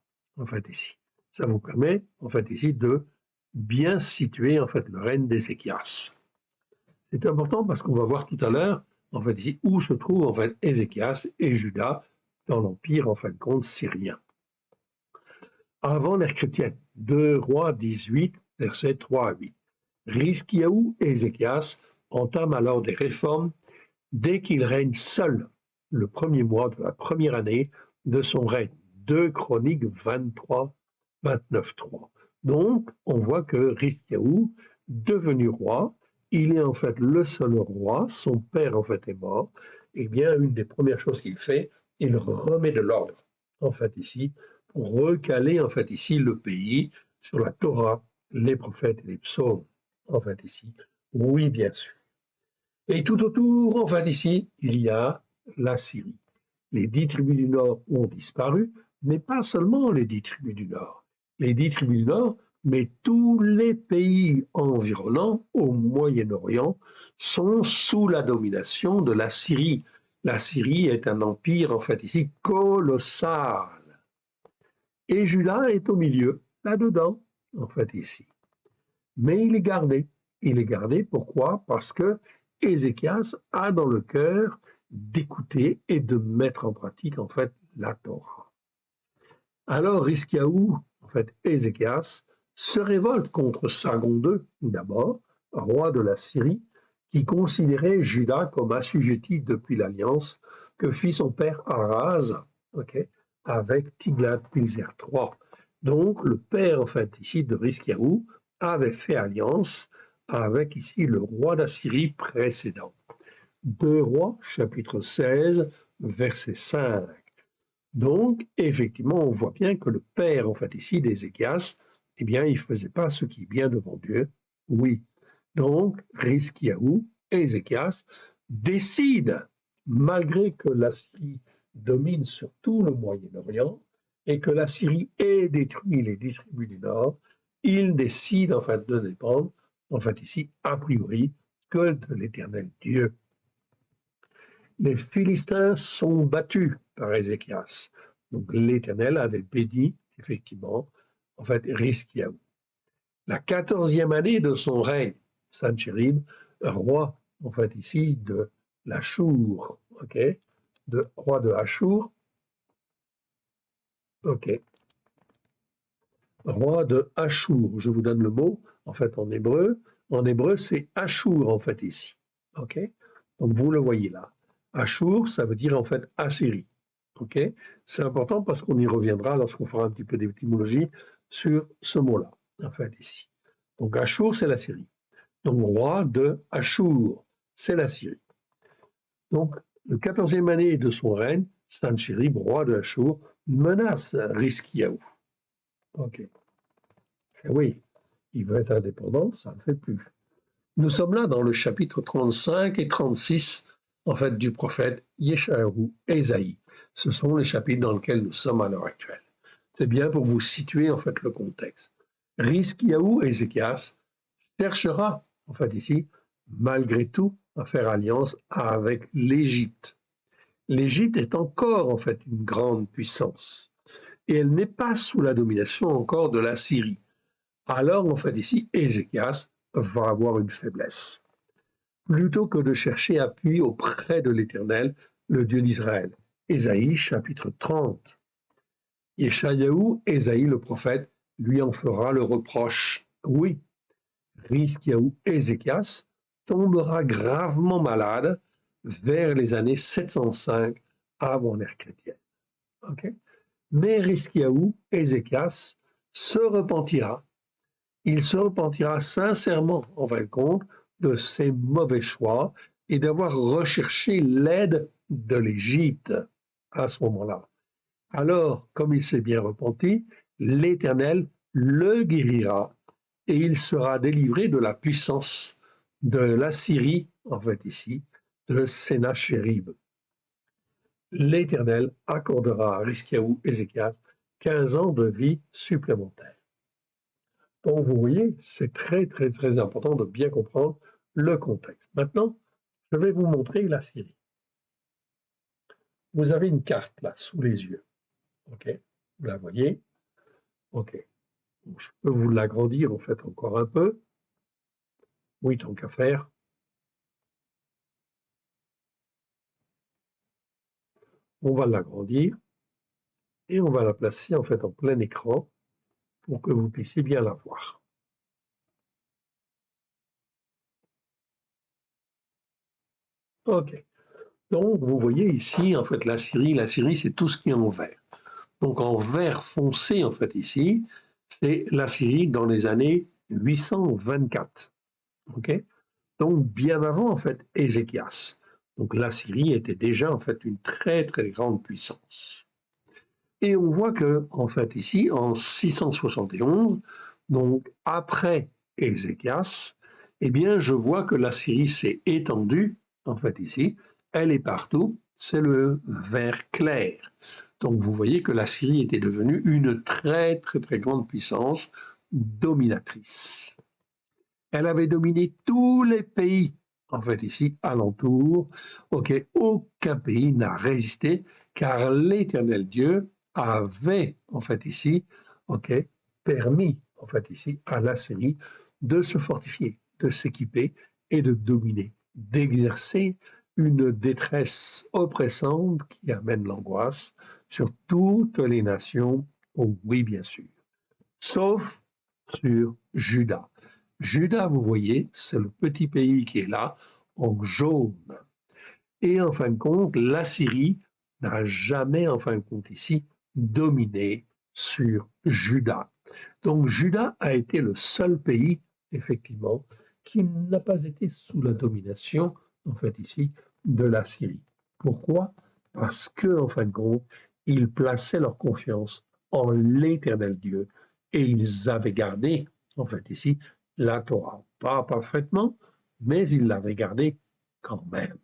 ici. Ça vous permet, ici, de bien situer, le règne d'Ézéchias. C'est important parce qu'on va voir tout à l'heure, ici, où se trouve, Ézéchias et Juda dans l'empire, syrien. Avant l'ère chrétienne, 2 Rois 18, versets 3 à 8. Rizkiaou et Ézéchias entament alors des réformes dès qu'il règne seul le premier mois de la première année de son règne. 2 Chroniques 23, 29, 3. Donc, on voit que Rizkiaou, devenu roi, il est le seul roi, son père est mort, et bien une des premières choses qu'il fait, il remet de l'ordre, ici, pour recaler, ici, le pays sur la Torah, les prophètes et les psaumes, ici. Oui, bien sûr. Et tout autour, ici, il y a la Syrie. Les 10 tribus du Nord ont disparu, mais pas seulement les 10 tribus du Nord. Les 10 tribus du Nord, mais tous les pays environnants au Moyen-Orient sont sous la domination de la Syrie. La Syrie est un empire, ici, colossal. Et Juda est au milieu, là-dedans, ici. Mais il est gardé. Il est gardé, pourquoi? Parce que Ézéchias a dans le cœur d'écouter et de mettre en pratique, la Torah. Alors, Rizkiaou, Ézéchias, se révolte contre Sargon II, d'abord, roi de la Syrie, qui considérait Juda comme assujetti depuis l'alliance que fit son père Ahaz, avec Tiglath-Pileser III. Donc, le père, en fait, ici, de Rizkiyahu, avait fait alliance avec, ici, le roi d'Assyrie précédent. 2 Rois, chapitre 16, verset 5. Donc, effectivement, on voit bien que le père, en fait, ici, d'Ézéchias, eh bien, il ne faisait pas ce qui est bien devant Dieu. Oui. Donc, Rizkiyahu, Ézéchias, décident, malgré que la Syrie domine sur tout le Moyen-Orient et que la Syrie ait détruit les 10 tribus du Nord, ils décident, en fait, de dépendre, en fait, ici, a priori, que de l'Éternel Dieu. Les Philistins sont battus par Ézéchias. Donc l'Éternel avait béni, effectivement, en fait, Rizkiyahu. La 14e année de son règne, Sanchérib, roi, en fait, ici, de l'Achour, ok, roi de Achour, ok, roi de Achour, je vous donne le mot, en fait, en hébreu, c'est Achour, en fait, ici, ok, donc vous le voyez là. Achour, ça veut dire, en fait, Assyrie. Okay. C'est important parce qu'on y reviendra lorsqu'on fera un petit peu d'étymologie sur ce mot-là, en fait, ici. Donc, Achour, c'est la Syrie. Donc, roi de Achour, c'est la Syrie. Donc, le 14e année de son règne, Sanchérib, roi de Achour, menace Rizkiyahu. OK. Et oui, il veut être indépendant, ça ne fait plus. Nous sommes là dans le chapitre 35 et 36, en fait, du prophète Yeshayahu, Ésaïe. Ce sont les chapitres dans lesquels nous sommes à l'heure actuelle. C'est bien pour vous situer, en fait, le contexte. Rizkiyahu, Ézéchias, cherchera, en fait, ici, malgré tout, à faire alliance avec l'Égypte. L'Égypte est encore, en fait, une grande puissance. Et elle n'est pas sous la domination encore de la Syrie. Alors, en fait, ici, Ézéchias va avoir une faiblesse. Plutôt que de chercher appui auprès de l'Éternel, le Dieu d'Israël. Ésaïe, chapitre 30. Yeshayahu, Ésaïe le prophète, lui en fera le reproche. Oui, Rizkiyahu, Ézéchias, tombera gravement malade vers les années 705 avant l'ère chrétienne. Okay? Mais Rizkiyahu, Ézéchias, se repentira. Il se repentira sincèrement, en fin de compte, de ses mauvais choix et d'avoir recherché l'aide de l'Égypte à ce moment-là. Alors, comme il s'est bien repenti, l'Éternel le guérira et il sera délivré de la puissance de l'Assyrie, en fait ici, de Sénachérib. L'Éternel accordera à Rizkiyahu, Ézéchias, 15 ans de vie supplémentaire. Donc, vous voyez, c'est très, très, très important de bien comprendre le contexte. Maintenant, je vais vous montrer la Syrie. Vous avez une carte là, sous les yeux. OK? Vous la voyez? OK. Donc, je peux vous l'agrandir, en fait, encore un peu. Oui, tant qu'à faire. On va l'agrandir et on va la placer, en fait, en plein écran pour que vous puissiez bien la voir. OK. Donc, vous voyez ici, en fait, la Syrie, c'est tout ce qui est en vert. Donc, en vert foncé, en fait, ici, c'est la Syrie dans les années 824. OK? Donc, bien avant, en fait, Ézéchias. Donc, la Syrie était déjà, en fait, une très, très grande puissance. Et on voit que, en fait, ici, en 671, donc après Ézéchias, eh bien, je vois que la Syrie s'est étendue, en fait, ici, elle est partout, c'est le vert clair. Donc, vous voyez que la Syrie était devenue une très, très, très grande puissance dominatrice. Elle avait dominé tous les pays, en fait, ici, alentour. Ok, aucun pays n'a résisté, car l'Éternel Dieu avait, en fait, ici, ok, permis, en fait, ici, à la Syrie de se fortifier, de s'équiper et de dominer, d'exercer une détresse oppressante qui amène l'angoisse sur toutes les nations, oh oui, bien sûr, sauf sur Juda. Juda, vous voyez, c'est le petit pays qui est là, en jaune. Et en fin de compte, la Syrie n'a jamais, en fin de compte ici, dominé sur Juda. Donc Juda a été le seul pays, effectivement, qui n'a pas été sous la domination, en fait ici, de la Syrie. Pourquoi? Parce que, en fin de compte, ils plaçaient leur confiance en l'Éternel Dieu et ils avaient gardé, en fait ici, la Torah. Pas parfaitement, mais ils l'avaient gardée quand même.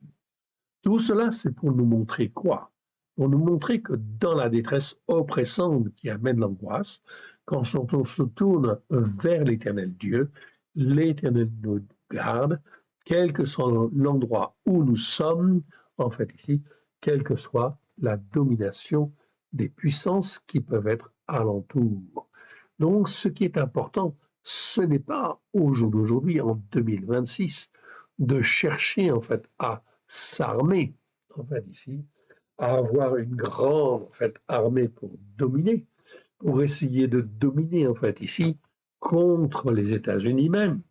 Tout cela, c'est pour nous montrer quoi? Pour nous montrer que dans la détresse oppressante qui amène l'angoisse, quand on se tourne vers l'Éternel Dieu, l'Éternel nous garde, quel que soit l'endroit où nous sommes, en fait ici, quelle que soit la domination des puissances qui peuvent être alentour. Donc, ce qui est important, ce n'est pas au jour d'aujourd'hui, en 2026, de chercher en fait à s'armer, en fait ici, à avoir une grande en fait armée pour dominer, pour essayer de dominer en fait ici contre les États-Unis même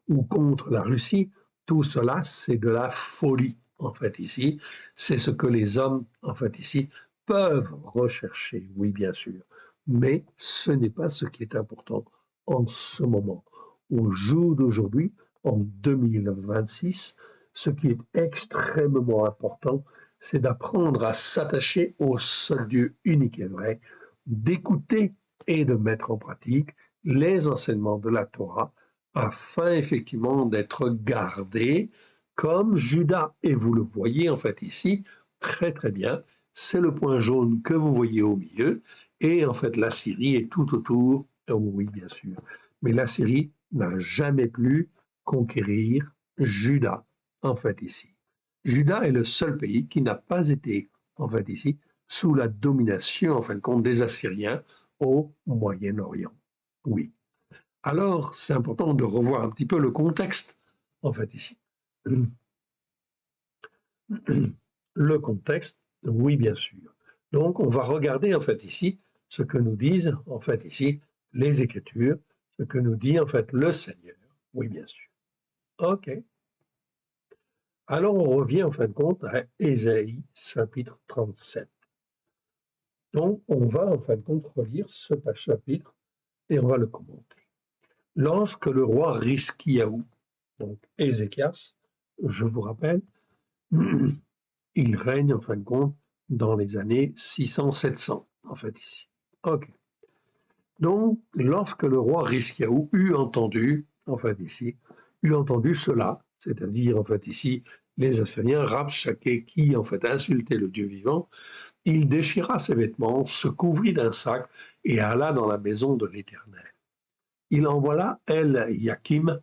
ou contre la Russie. Tout cela, c'est de la folie en fait ici. C'est ce que les hommes en fait ici peuvent rechercher, oui bien sûr, mais ce n'est pas ce qui est important en ce moment. Au jour d'aujourd'hui, en 2026, ce qui est extrêmement important, c'est d'apprendre à s'attacher au seul Dieu unique et vrai, d'écouter et de mettre en pratique les enseignements de la Torah afin effectivement d'être gardé comme Judas. Et vous le voyez en fait ici très très bien, c'est le point jaune que vous voyez au milieu et en fait la Syrie est tout autour, oui bien sûr, mais la Syrie n'a jamais pu conquérir Juda en fait ici. Juda est le seul pays qui n'a pas été en fait ici sous la domination en fin de compte des Assyriens au Moyen-Orient. Oui. Alors, c'est important de revoir un petit peu le contexte, en fait, ici. Le contexte, oui, bien sûr. Donc, on va regarder, en fait, ici, ce que nous disent, en fait, ici, les Écritures, ce que nous dit, en fait, le Seigneur. Oui, bien sûr. OK. Alors, on revient, en fin de compte, à Ésaïe, chapitre 37. Donc, on va, en fin de compte, relire ce chapitre et on va le commenter. Lorsque le roi Riskiaou, donc Ézéchias, je vous rappelle, il règne en fin de compte dans les années 600-700, en fait ici. Ok. Donc, lorsque le roi Riskiaou eut entendu, en fait ici, eut entendu cela, c'est-à-dire en fait ici les Assyriens, Rabshakeh, qui en fait insultait le Dieu vivant, il déchira ses vêtements, se couvrit d'un sac et alla dans la maison de l'Éternel. Il envoya El-Yakim,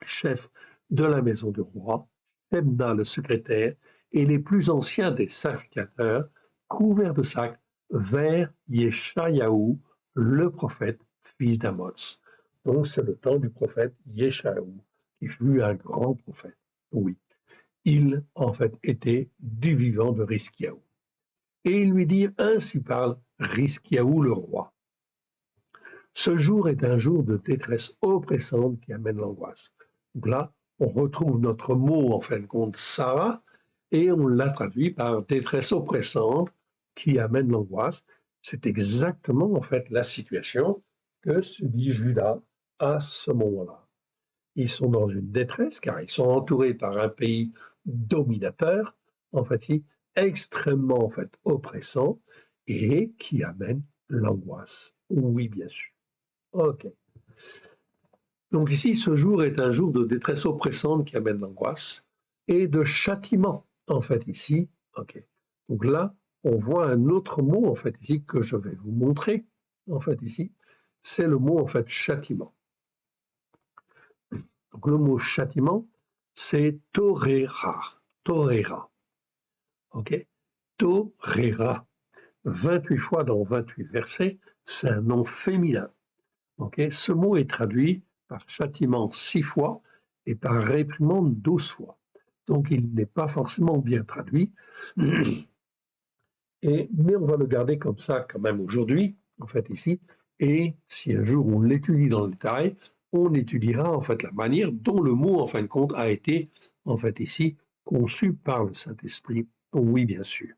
chef de la maison du roi, Shebna le secrétaire et les plus anciens des sacrificateurs, couverts de sacs, vers Yeshayahu, le prophète, fils d'Amoz. Donc c'est le temps du prophète Yeshayahu, qui fut un grand prophète. Oui, il en fait était du vivant de Riskiaou. Et ils lui dirent, ainsi parle Riskiaou le roi. Ce jour est un jour de détresse oppressante qui amène l'angoisse. Donc là, on retrouve notre mot en fin de compte Sarah et on l'a traduit par détresse oppressante qui amène l'angoisse. C'est exactement en fait la situation que subit Judas à ce moment-là. Ils sont dans une détresse car ils sont entourés par un pays dominateur, en fait, extrêmement en fait oppressant et qui amène l'angoisse. Oui, bien sûr. Ok. Donc ici, ce jour est un jour de détresse oppressante qui amène l'angoisse et de châtiment, en fait, ici. Ok. Donc là, on voit un autre mot, en fait, ici, que je vais vous montrer, en fait, ici. C'est le mot, en fait, châtiment. Donc le mot châtiment, c'est torera. Torera. Ok. Torera. 28 fois dans 28 versets, c'est un nom féminin. Ok. Ce mot est traduit par châtiment 6 fois et par réprimande 12 fois. Donc il n'est pas forcément bien traduit, mais on va le garder comme ça quand même aujourd'hui, en fait ici, et si un jour on l'étudie dans le détail, on étudiera en fait la manière dont le mot en fin de compte a été en fait ici conçu par le Saint-Esprit, oui bien sûr,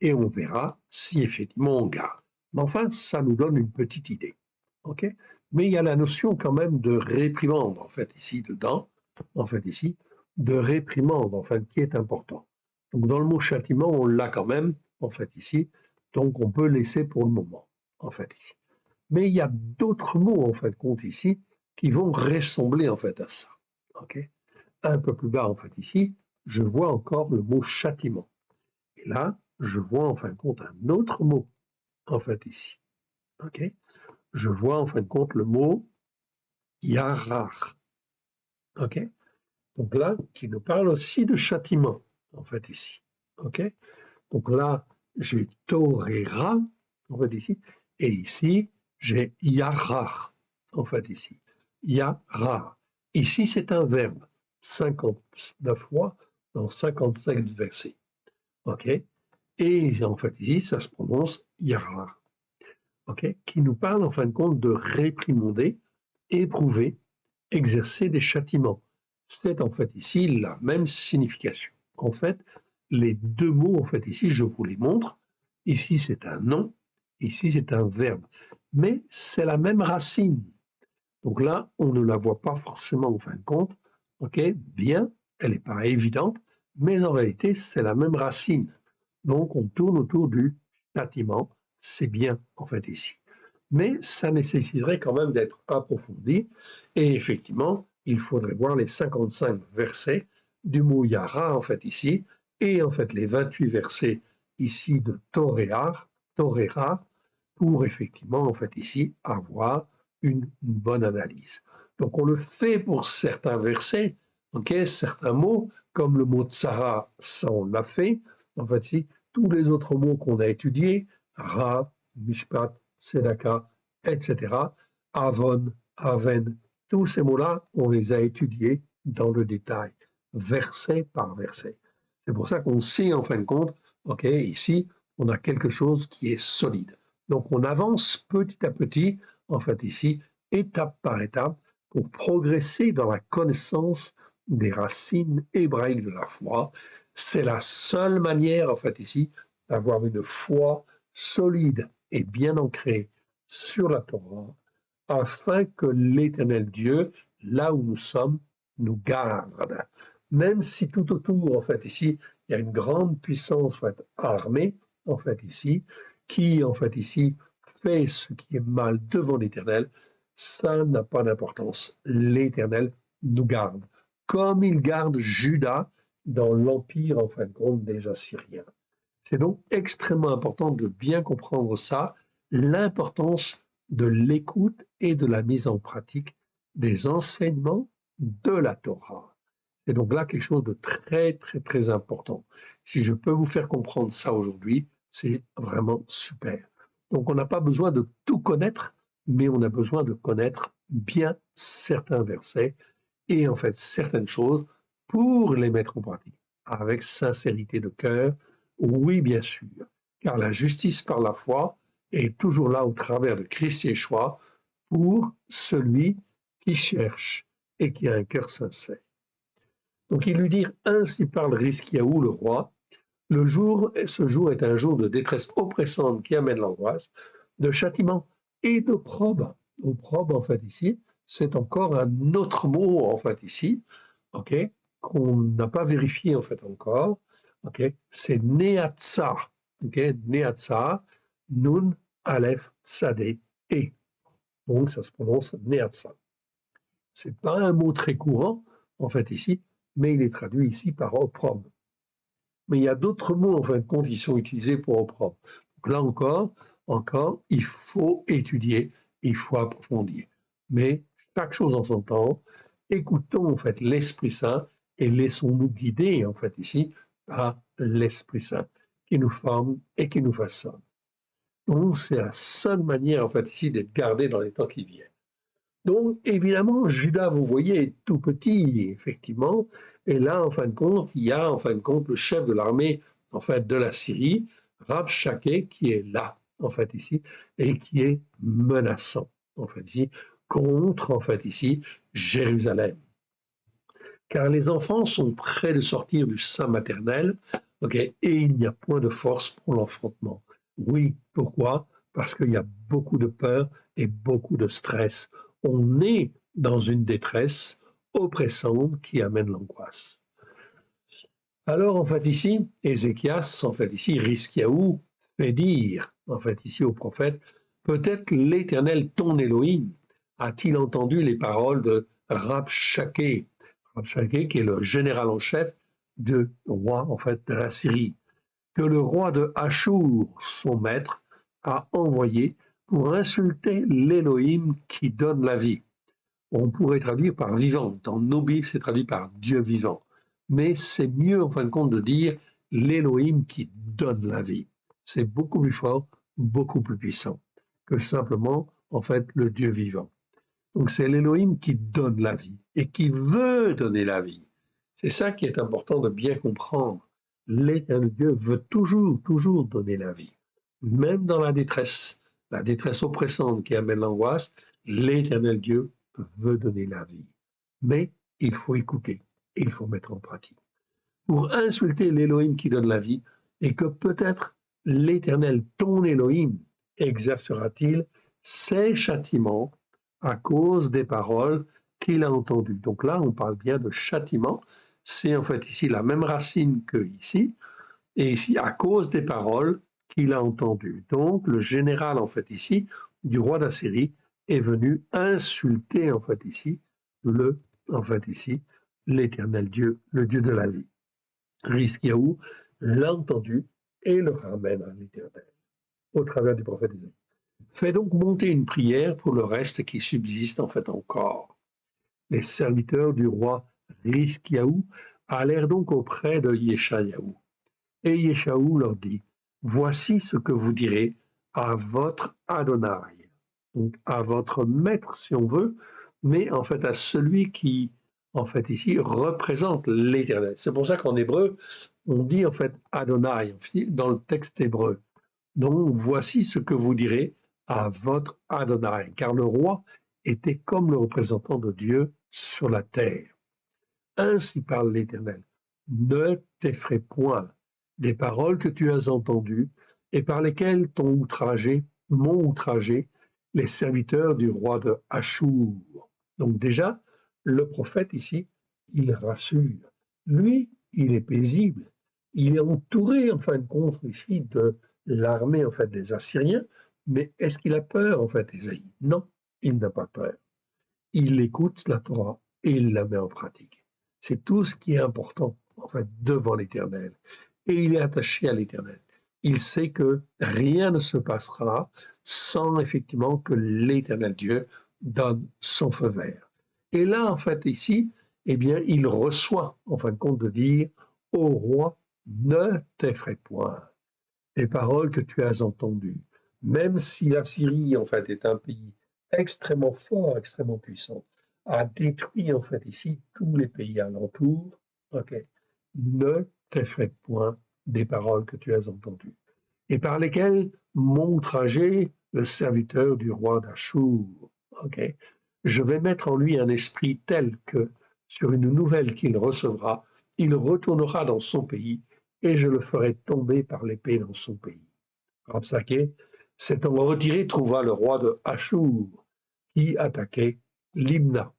et on verra si effectivement on garde. Mais enfin, ça nous donne une petite idée. OK? Mais il y a la notion quand même de réprimande, en fait, ici, dedans, en fait, ici, de réprimande, en fait, qui est important. Donc, dans le mot châtiment, on l'a quand même, en fait, ici. Donc, on peut laisser pour le moment, en fait, ici. Mais il y a d'autres mots, en fait, compte ici, qui vont ressembler, en fait, à ça. OK? Un peu plus bas, en fait, ici, je vois encore le mot châtiment. Et là, je vois, en fin de compte, un autre mot, en fait, ici. OK? Je vois, en fin de compte, le mot yarar. OK? Donc là, qui nous parle aussi de châtiment, en fait, ici. OK? Donc là, j'ai torera, en fait, ici, et ici, j'ai yarar, en fait, ici. Yarar. Ici, c'est un verbe, 59 fois dans 55 versets. OK? Et en fait, ici, ça se prononce yarar. OK? Qui nous parle, en fin de compte, de réprimander, éprouver, exercer des châtiments. C'est en fait ici la même signification. En fait, les deux mots, en fait, ici, je vous les montre. Ici, c'est un nom, ici, c'est un verbe. Mais c'est la même racine. Donc là, on ne la voit pas forcément en fin de compte. OK, bien, elle n'est pas évidente, mais en réalité, c'est la même racine. Donc, on tourne autour du châtiment. C'est bien, en fait, ici. Mais ça nécessiterait quand même d'être approfondi. Et effectivement, il faudrait voir les 55 versets du mot Yara, en fait, ici, et en fait les 28 versets ici de Torera, pour effectivement, en fait, ici, avoir une bonne analyse. Donc, on le fait pour certains versets, ok, certains mots, comme le mot tsara, ça on l'a fait. En fait, ici, tous les autres mots qu'on a étudiés, Ra, Mishpat, Tzedaka, etc., Avon, Aven, tous ces mots-là, on les a étudiés dans le détail, verset par verset. C'est pour ça qu'on sait, en fin de compte, ok, ici, on a quelque chose qui est solide. Donc, on avance petit à petit, en fait, ici, étape par étape, pour progresser dans la connaissance des racines hébraïques de la foi. C'est la seule manière, en fait, ici, d'avoir une foi solide et bien ancrée sur la Torah, afin que l'Éternel Dieu, là où nous sommes, nous garde. Même si tout autour, en fait, ici, il y a une grande puissance en fait, armée, en fait, ici, qui, en fait, ici, fait ce qui est mal devant l'Éternel, ça n'a pas d'importance. L'Éternel nous garde, comme il garde Juda dans l'empire, en fin de compte, des Assyriens. C'est donc extrêmement important de bien comprendre ça, l'importance de l'écoute et de la mise en pratique des enseignements de la Torah. C'est donc là quelque chose de très, très, très important. Si je peux vous faire comprendre ça aujourd'hui, c'est vraiment super. Donc on n'a pas besoin de tout connaître, mais on a besoin de connaître bien certains versets et en fait certaines choses pour les mettre en pratique avec sincérité de cœur. Oui, bien sûr, car la justice par la foi est toujours là au travers de Christ Yeshua pour celui qui cherche et qui a un cœur sincère. Donc il lui dit, ainsi parle Rizkiaou, le roi, ce jour est un jour de détresse oppressante qui amène l'angoisse, de châtiment et d'opprobre. Opprobre, en fait, ici, c'est encore un autre mot, en fait, ici, ok, qu'on n'a pas vérifié, en fait, encore. Ok, c'est Neatsa. Ok, Neatsa, Nun, Aleph, Tzadé, E. Donc, ça se prononce Neatsa. C'est pas un mot très courant, en fait, ici, mais il est traduit ici par opprobre. Mais il y a d'autres mots, en fin de compte, qui sont utilisés pour opprobre. Donc là encore, il faut étudier, il faut approfondir. Mais chaque chose en son temps, écoutons en fait l'Esprit Saint et laissons-nous guider en fait ici par l'Esprit Saint qui nous forme et qui nous façonne. Donc c'est la seule manière en fait ici d'être gardé dans les temps qui viennent. Donc, évidemment, Judas, vous voyez, est tout petit, effectivement. Et là, en fin de compte, il y a, en fin de compte, le chef de l'armée, en fait, de la Syrie, Rabshakeh, qui est là, en fait, ici, et qui est menaçant, en fait, ici, contre, en fait, ici, Jérusalem. Car les enfants sont près de sortir du sein maternel, ok, et il n'y a point de force pour l'enfantement. Oui, pourquoi? parce qu'il y a beaucoup de peur et beaucoup de stress. On est dans une détresse oppressante qui amène l'angoisse. Alors, en fait, ici, Ézéchias, en fait, ici, Riskiaou fait dire, en fait, ici au prophète, peut-être l'Éternel, ton Élohim, a-t-il entendu les paroles de Rabshakeh, Rabshakeh qui est le général en chef du roi, en fait, de la Syrie, que le roi de Achour, son maître, a envoyé pour insulter l'Élohim qui donne la vie. On pourrait traduire par vivant. Dans nos Bibles, c'est traduit par Dieu vivant. Mais c'est mieux, en fin de compte, de dire l'Élohim qui donne la vie. C'est beaucoup plus fort, beaucoup plus puissant que simplement, en fait, le Dieu vivant. Donc c'est l'Élohim qui donne la vie et qui veut donner la vie. C'est ça qui est important de bien comprendre. L'Éternel Dieu veut toujours, toujours donner la vie. Même dans la détresse oppressante qui amène l'angoisse, l'Éternel Dieu veut donner la vie. Mais il faut écouter et il faut mettre en pratique. Pour insulter l'Élohim qui donne la vie, et que peut-être l'Éternel, ton Élohim, exercera-t-il ses châtiments à cause des paroles qu'il a entendues. Donc là, on parle bien de châtiment. C'est en fait ici la même racine que ici, et ici à cause des paroles qu'il a entendues. Donc le général en fait ici du roi d'Assyrie est venu insulter en fait ici l'Éternel Dieu, le Dieu de la vie. Riskiaou l'a entendu et le ramène à l'Éternel au travers du prophète Isaïe. Fais donc monter une prière pour le reste qui subsiste en fait encore. Les serviteurs du roi Riskiaou allèrent donc auprès de Yeshayahu. Et Yeshayahu leur dit, voici ce que vous direz à votre Adonai, donc à votre maître si on veut, mais en fait à celui qui, en fait ici, représente l'Éternel. C'est pour ça qu'en hébreu, on dit en fait Adonai dans le texte hébreu. Donc voici ce que vous direz à votre Adonai, car le roi était comme le représentant de Dieu sur la terre. Ainsi parle l'Éternel. Ne t'effraie point des paroles que tu as entendues et par lesquelles m'ont outragé les serviteurs du roi de Achour. Donc déjà, le prophète ici, il rassure. Lui, il est paisible. Il est entouré, en fin de compte, ici, de l'armée, en fait, des Assyriens. Mais est-ce qu'il a peur, en fait, Ésaïe? Non, il n'a pas peur. Il écoute la Torah et il la met en pratique. C'est tout ce qui est important, en fait, devant l'Éternel. Et il est attaché à l'Éternel. Il sait que rien ne se passera sans effectivement que l'Éternel Dieu donne son feu vert. Et là, en fait, ici, eh bien, il reçoit, en fin de compte, de dire au roi, ne t'effraie point les paroles que tu as entendues. Même si la Syrie, en fait, est un pays extrêmement fort, extrêmement puissant, a détruit, en fait, ici, tous les pays alentours, ok, ne t'effraie point des paroles que tu as entendues, et par lesquelles m'ont outragé le serviteur du roi d'Achour. Okay. Je vais mettre en lui un esprit tel que, sur une nouvelle qu'il recevra, il retournera dans son pays et je le ferai tomber par l'épée dans son pays. Rabsaké, s'étant retiré, trouva le roi de Achour qui attaquait Limna,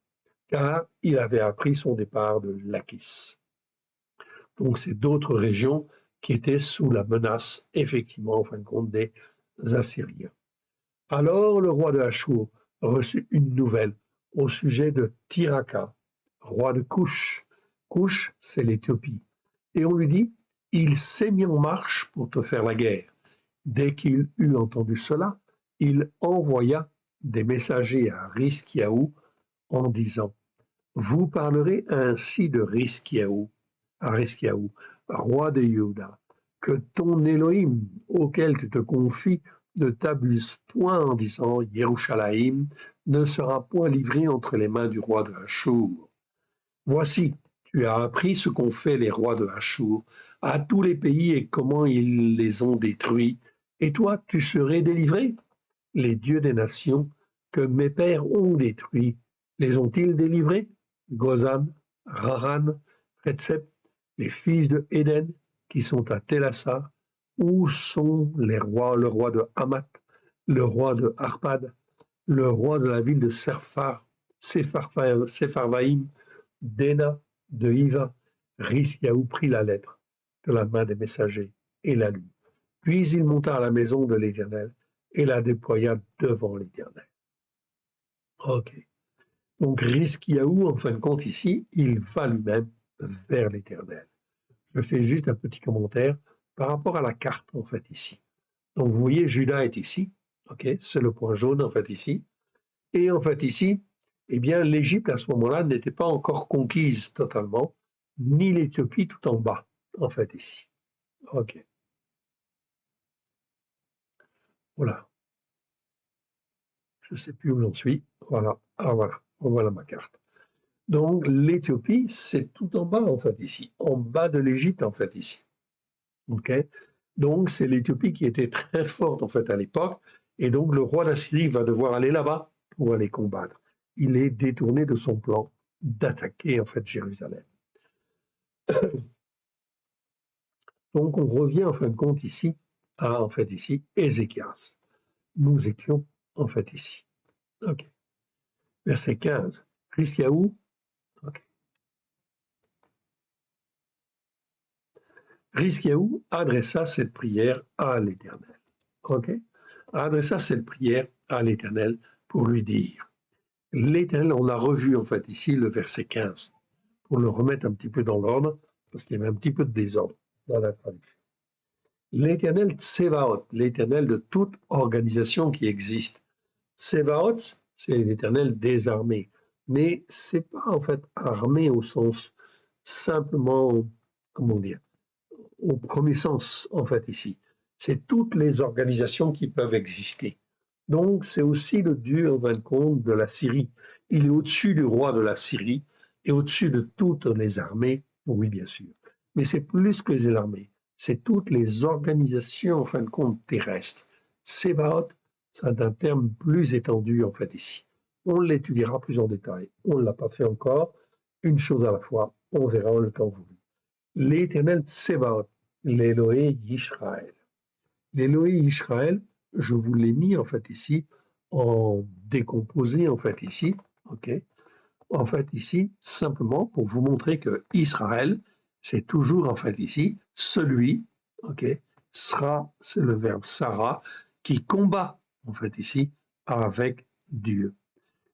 car il avait appris son départ de Lachis. Donc c'est d'autres régions qui étaient sous la menace, effectivement, en fin de compte, des Assyriens. Alors le roi de Achour reçut une nouvelle au sujet de Tiraka, roi de Couche. Couche, c'est l'Éthiopie. Et on lui dit, il s'est mis en marche pour te faire la guerre. Dès qu'il eut entendu cela, il envoya des messagers à Riskiaou en disant, vous parlerez ainsi de Riskiaou, à Riskiaou, roi de Juda, que ton Élohim, auquel tu te confies, ne t'abuse point en disant Yerushalayim ne sera point livré entre les mains du roi de Achour. Voici, tu as appris ce qu'ont fait les rois de Achour à tous les pays et comment ils les ont détruits, et toi tu serais délivré. Les dieux des nations que mes pères ont détruits, les ont-ils délivrés? Gozan, Raran, Retsep, les fils de Éden qui sont à Télassa, où sont le roi de Hamath, le roi de Arpad, le roi de la ville de Sepharvaïm, Déna de Hiva. Risquiaou prit la lettre de la main des messagers et la lut. Puis il monta à la maison de l'Éternel et la déploya devant l'Éternel. Ok. Donc Risquiaou, en fin de compte ici, il va lui-même vers l'Éternel. Je fais juste un petit commentaire par rapport à la carte, en fait, ici. Donc vous voyez, Juda est ici, ok, c'est le point jaune, en fait, ici. Et en fait, ici, eh bien, l'Égypte, à ce moment-là, n'était pas encore conquise totalement, ni l'Éthiopie tout en bas, en fait, ici. Ok. Voilà. Je ne sais plus où j'en suis. Voilà. Ah, voilà. Voilà ma carte. Donc, l'Éthiopie, c'est tout en bas, en fait, ici. En bas de l'Égypte, en fait, ici. OK? Donc, c'est l'Éthiopie qui était très forte, en fait, à l'époque. Et donc, le roi d'Assyrie va devoir aller là-bas pour aller combattre. Il est détourné de son plan d'attaquer, en fait, Jérusalem. Donc, on revient, en fin de compte, ici, à, en fait, ici, Ézéchias. Nous étions, en fait, ici. OK. Verset 15. Risquiaou. OK. Risquiaou adressa cette prière à l'Éternel. OK? Adressa cette prière à l'Éternel pour lui dire. L'Éternel, on a revu en fait ici le verset 15 pour le remettre un petit peu dans l'ordre parce qu'il y avait un petit peu de désordre dans la traduction. L'Éternel Tsevaot, l'Éternel de toute organisation qui existe. Tsevaot, c'est l'Éternel des armées, mais c'est pas en fait armée au sens simplement, comment dire, au premier sens, en fait, ici. C'est toutes les organisations qui peuvent exister. Donc, c'est aussi le Dieu, en fin de compte, de la Syrie. Il est au-dessus du roi de la Syrie et au-dessus de toutes les armées, oui, bien sûr. Mais c'est plus que les armées. C'est toutes les organisations, en fin de compte, terrestres. Tsevaot, c'est un terme plus étendu, en fait, ici. On l'étudiera plus en détail. On ne l'a pas fait encore. Une chose à la fois. On verra le temps voulu. L'Éternel Tsevaot, l'Éloé Israël. L'Éloé Israël, je vous l'ai mis en fait ici, en décomposé en fait ici, ok. En fait ici, simplement pour vous montrer que Israël, c'est toujours en fait ici, celui, ok, sera, c'est le verbe Sarah, qui combat en fait ici avec Dieu.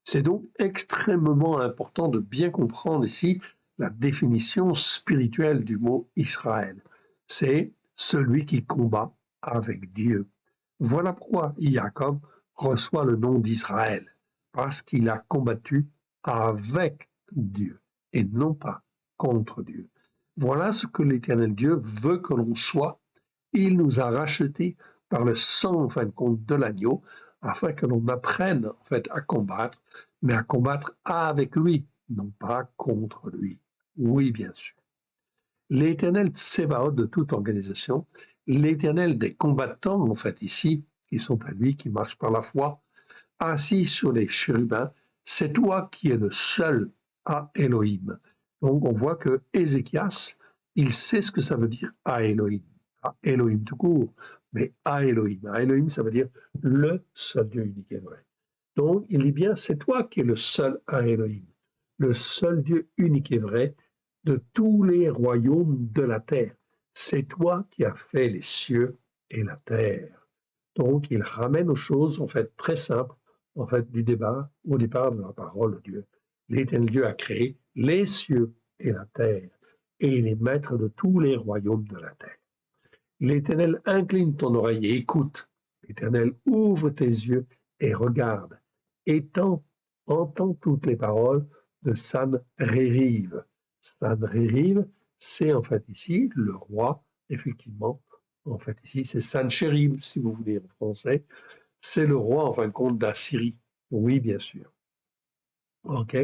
C'est donc extrêmement important de bien comprendre ici la définition spirituelle du mot Israël. C'est celui qui combat avec Dieu. Voilà pourquoi Jacob reçoit le nom d'Israël, parce qu'il a combattu avec Dieu et non pas contre Dieu. Voilà ce que l'Éternel Dieu veut que l'on soit. Il nous a rachetés par le sang, en fin de compte, de l'agneau, afin que l'on apprenne, en fait, à combattre, mais à combattre avec lui, non pas contre lui. Oui, bien sûr. L'Éternel Tsevaot de toute organisation, l'Éternel des combattants, en fait, ici, qui sont à lui, qui marchent par la foi, assis sur les chérubins, c'est toi qui es le seul à Elohim. Donc, on voit que Ézéchias, il sait ce que ça veut dire à Elohim. À Elohim tout court, mais à Elohim. À Elohim, ça veut dire le seul Dieu unique et vrai. Donc, il dit bien, c'est toi qui es le seul à Elohim, le seul Dieu unique et vrai de tous les royaumes de la terre. C'est toi qui as fait les cieux et la terre. Donc, il ramène aux choses, en fait, très simples, en fait, du débat, au départ de la parole de Dieu. L'Éternel Dieu a créé les cieux et la terre, et il est maître de tous les royaumes de la terre. L'Éternel incline ton oreille et écoute. L'Éternel ouvre tes yeux et regarde. Entends toutes les paroles de Sanhériv. Sanhériv, c'est en fait ici le roi, effectivement. En fait ici, c'est Sanchérib, si vous voulez en français. C'est le roi, en fin de compte, d'Assyrie. Oui, bien sûr. OK.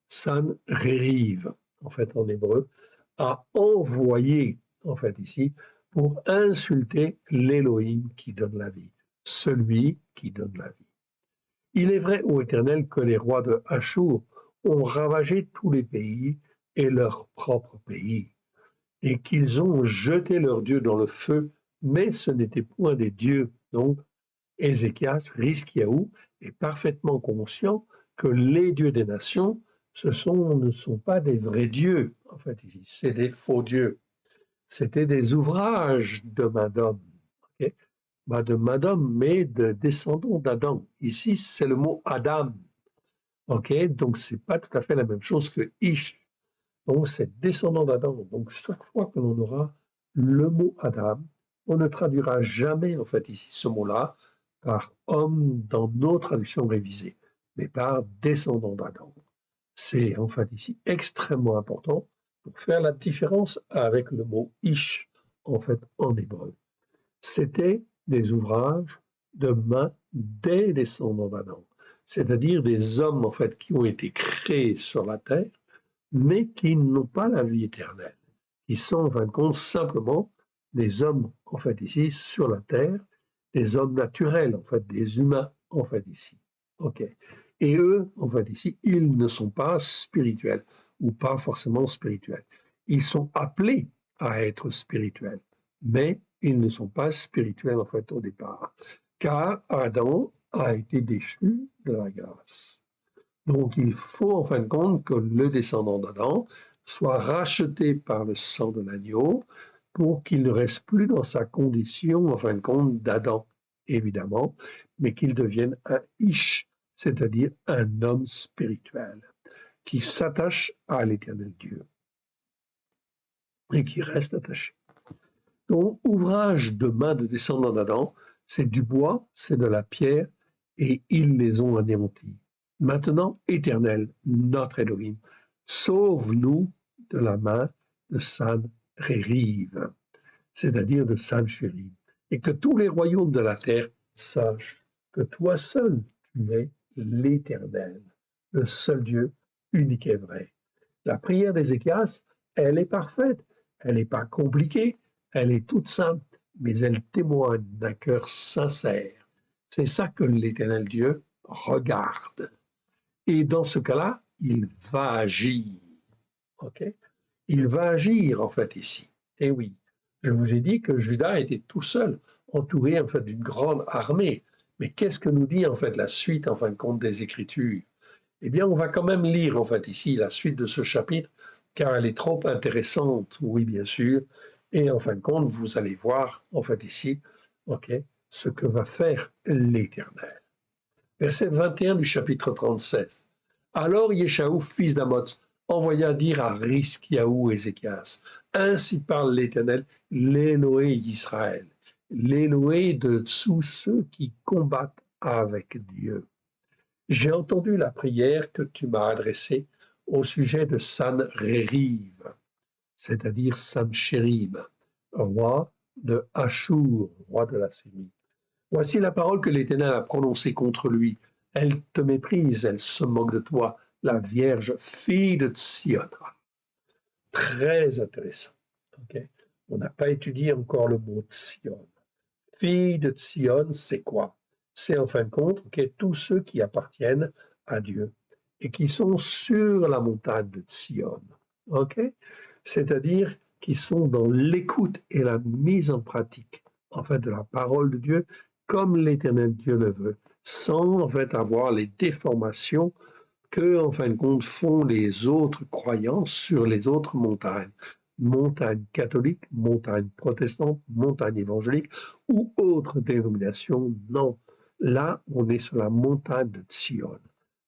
Sanhériv, en fait, en hébreu, a envoyé, en fait, ici, pour insulter l'Élohim qui donne la vie, celui qui donne la vie. Il est vrai, ô Éternel, que les rois de Hachour ont ravagé tous les pays et leur propre pays, et qu'ils ont jeté leurs dieux dans le feu, mais ce n'étaient point des dieux, donc, Ézéchias, Rizkiyahu, est parfaitement conscient que les dieux des nations, ne sont pas des vrais dieux, en fait, ici, c'est des faux dieux. C'était des ouvrages de main d'homme, okay? Pas de main d'homme, mais de descendants d'Adam. Ici, c'est le mot Adam, okay? Donc c'est pas tout à fait la même chose que Ish. Donc c'est descendant d'Adam. Donc chaque fois que l'on aura le mot Adam, on ne traduira jamais en fait ici ce mot-là par homme dans nos traductions révisées, mais par descendant d'Adam. C'est en fait ici extrêmement important pour faire la différence avec le mot Ish en fait en hébreu. C'était des ouvrages de main des descendants d'Adam, c'est-à-dire des hommes en fait qui ont été créés sur la terre mais qui n'ont pas la vie éternelle. Ils sont en fin de compte simplement des hommes, en fait, ici, sur la terre, des hommes naturels, en fait, des humains, en fait, ici. OK. Et eux, en fait, ici, ils ne sont pas spirituels ou pas forcément spirituels. Ils sont appelés à être spirituels, mais ils ne sont pas spirituels, en fait, au départ, car Adam a été déchu de la grâce. Donc, il faut en fin de compte que le descendant d'Adam soit racheté par le sang de l'agneau pour qu'il ne reste plus dans sa condition, en fin de compte, d'Adam, évidemment, mais qu'il devienne un Ish, c'est-à-dire un homme spirituel qui s'attache à l'éternel Dieu et qui reste attaché. Donc, ouvrage de main de descendants d'Adam, c'est du bois, c'est de la pierre, et ils les ont anéantis. Maintenant, Éternel, notre Elohim, sauve-nous de la main de Sanchériv, c'est-à-dire de Sanchériv, et que tous les royaumes de la terre sachent que toi seul, tu es l'Éternel, le seul Dieu unique et vrai. La prière d'Ézéchias, elle est parfaite, elle n'est pas compliquée, elle est toute simple, mais elle témoigne d'un cœur sincère. C'est ça que l'Éternel Dieu regarde. Et dans ce cas-là, il va agir. Okay? Il va agir, en fait, ici. Et oui, je vous ai dit que Judas était tout seul, entouré, en fait, d'une grande armée. Mais qu'est-ce que nous dit, en fait, la suite, en fin de compte, des Écritures? Eh bien, on va quand même lire, en fait, ici, la suite de ce chapitre, car elle est trop intéressante, oui, bien sûr. Et en fin de compte, vous allez voir, en fait, ici, OK, ce que va faire l'Éternel. Verset 21 du chapitre 37. Alors Yeshaou, fils d'Amoz, envoya dire à Rizkiyahu Ézéchias, ainsi parle l'Éternel, l'Éloé d'Israël, l'Éloé de tous ceux qui combattent avec Dieu. J'ai entendu la prière que tu m'as adressée au sujet de Sanchériv, c'est-à-dire Sanchérib, roi de Achour, roi de la Syrie. Voici la parole que l'Éternel a prononcée contre lui. Elle te méprise, elle se moque de toi, la Vierge, fille de Sion. Très intéressant. Okay? On n'a pas étudié encore le mot Sion. Fille de Sion, c'est quoi? C'est en fin de compte tous ceux qui appartiennent à Dieu et qui sont sur la montagne de Sion. Okay? C'est-à-dire qui sont dans l'écoute et la mise en pratique en fait, de la parole de Dieu comme l'Éternel Dieu le veut, sans en fait avoir les déformations que, en fin de compte, font les autres croyants sur les autres montagnes. Montagne catholique, montagne protestante, montagne évangélique ou autre dénomination. Non, là, on est sur la montagne de Sion,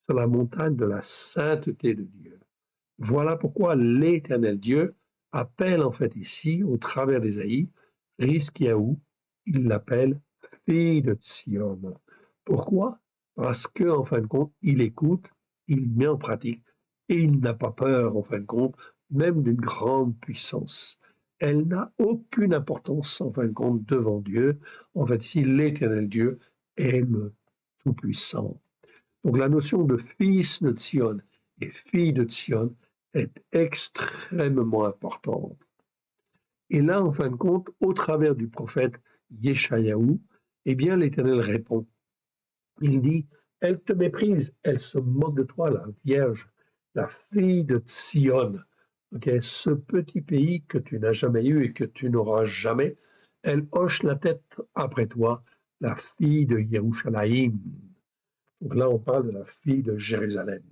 sur la montagne de la sainteté de Dieu. Voilà pourquoi l'Éternel Dieu appelle en fait ici, au travers d'Ésaïe, Rizkiyahu, il l'appelle fille de Sion. Pourquoi? Parce que, en fin de compte, il écoute, il met en pratique et il n'a pas peur, en fin de compte, même d'une grande puissance. Elle n'a aucune importance, en fin de compte, devant Dieu. En fait, si l'Éternel Dieu est le Tout-Puissant. Donc la notion de fils de Sion et fille de Sion est extrêmement importante. Et là, en fin de compte, au travers du prophète Yeshayahu, eh bien, l'Éternel répond. Il dit, elle te méprise, elle se moque de toi, la Vierge, la fille de Sion. Okay? Ce petit pays que tu n'as jamais eu et que tu n'auras jamais, elle hoche la tête après toi, la fille de Yerushalayim. Donc là, on parle de la fille de Jérusalem.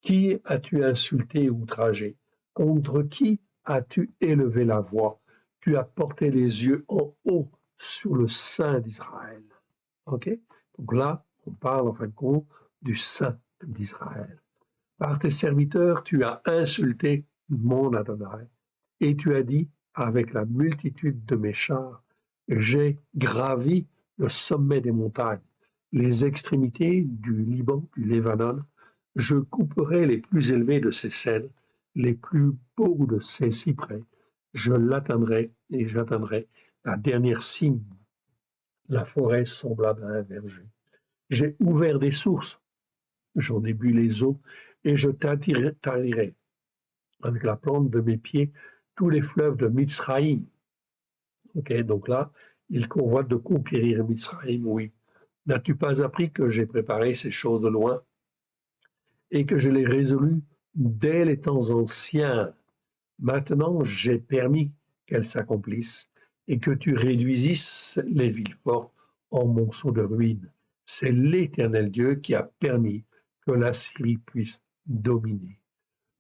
Qui as-tu insulté et outragé? Contre qui as-tu élevé la voix? Tu as porté les yeux en haut sur le Saint d'Israël. Ok? Donc là, on parle en fin de compte du Saint d'Israël. Par tes serviteurs, tu as insulté mon Adonai, et tu as dit, avec la multitude de mes chars, j'ai gravi le sommet des montagnes, les extrémités du Liban, du Lébanon, je couperai les plus élevés de ses cèdres, les plus beaux de ses cyprès, je l'atteindrai et j'atteindrai la dernière cime, la forêt semblable à un verger. J'ai ouvert des sources, j'en ai bu les eaux, et je tarirai avec la plante de mes pieds tous les fleuves de Mitzraïm. Ok, donc là, il convoite de conquérir Mitzraïm, oui. N'as-tu pas appris que j'ai préparé ces choses de loin et que je les résolu dès les temps anciens? Maintenant, j'ai permis qu'elles s'accomplissent et que tu réduisisses les villes fortes en monceaux de ruines. C'est l'Éternel Dieu qui a permis que la Syrie puisse dominer.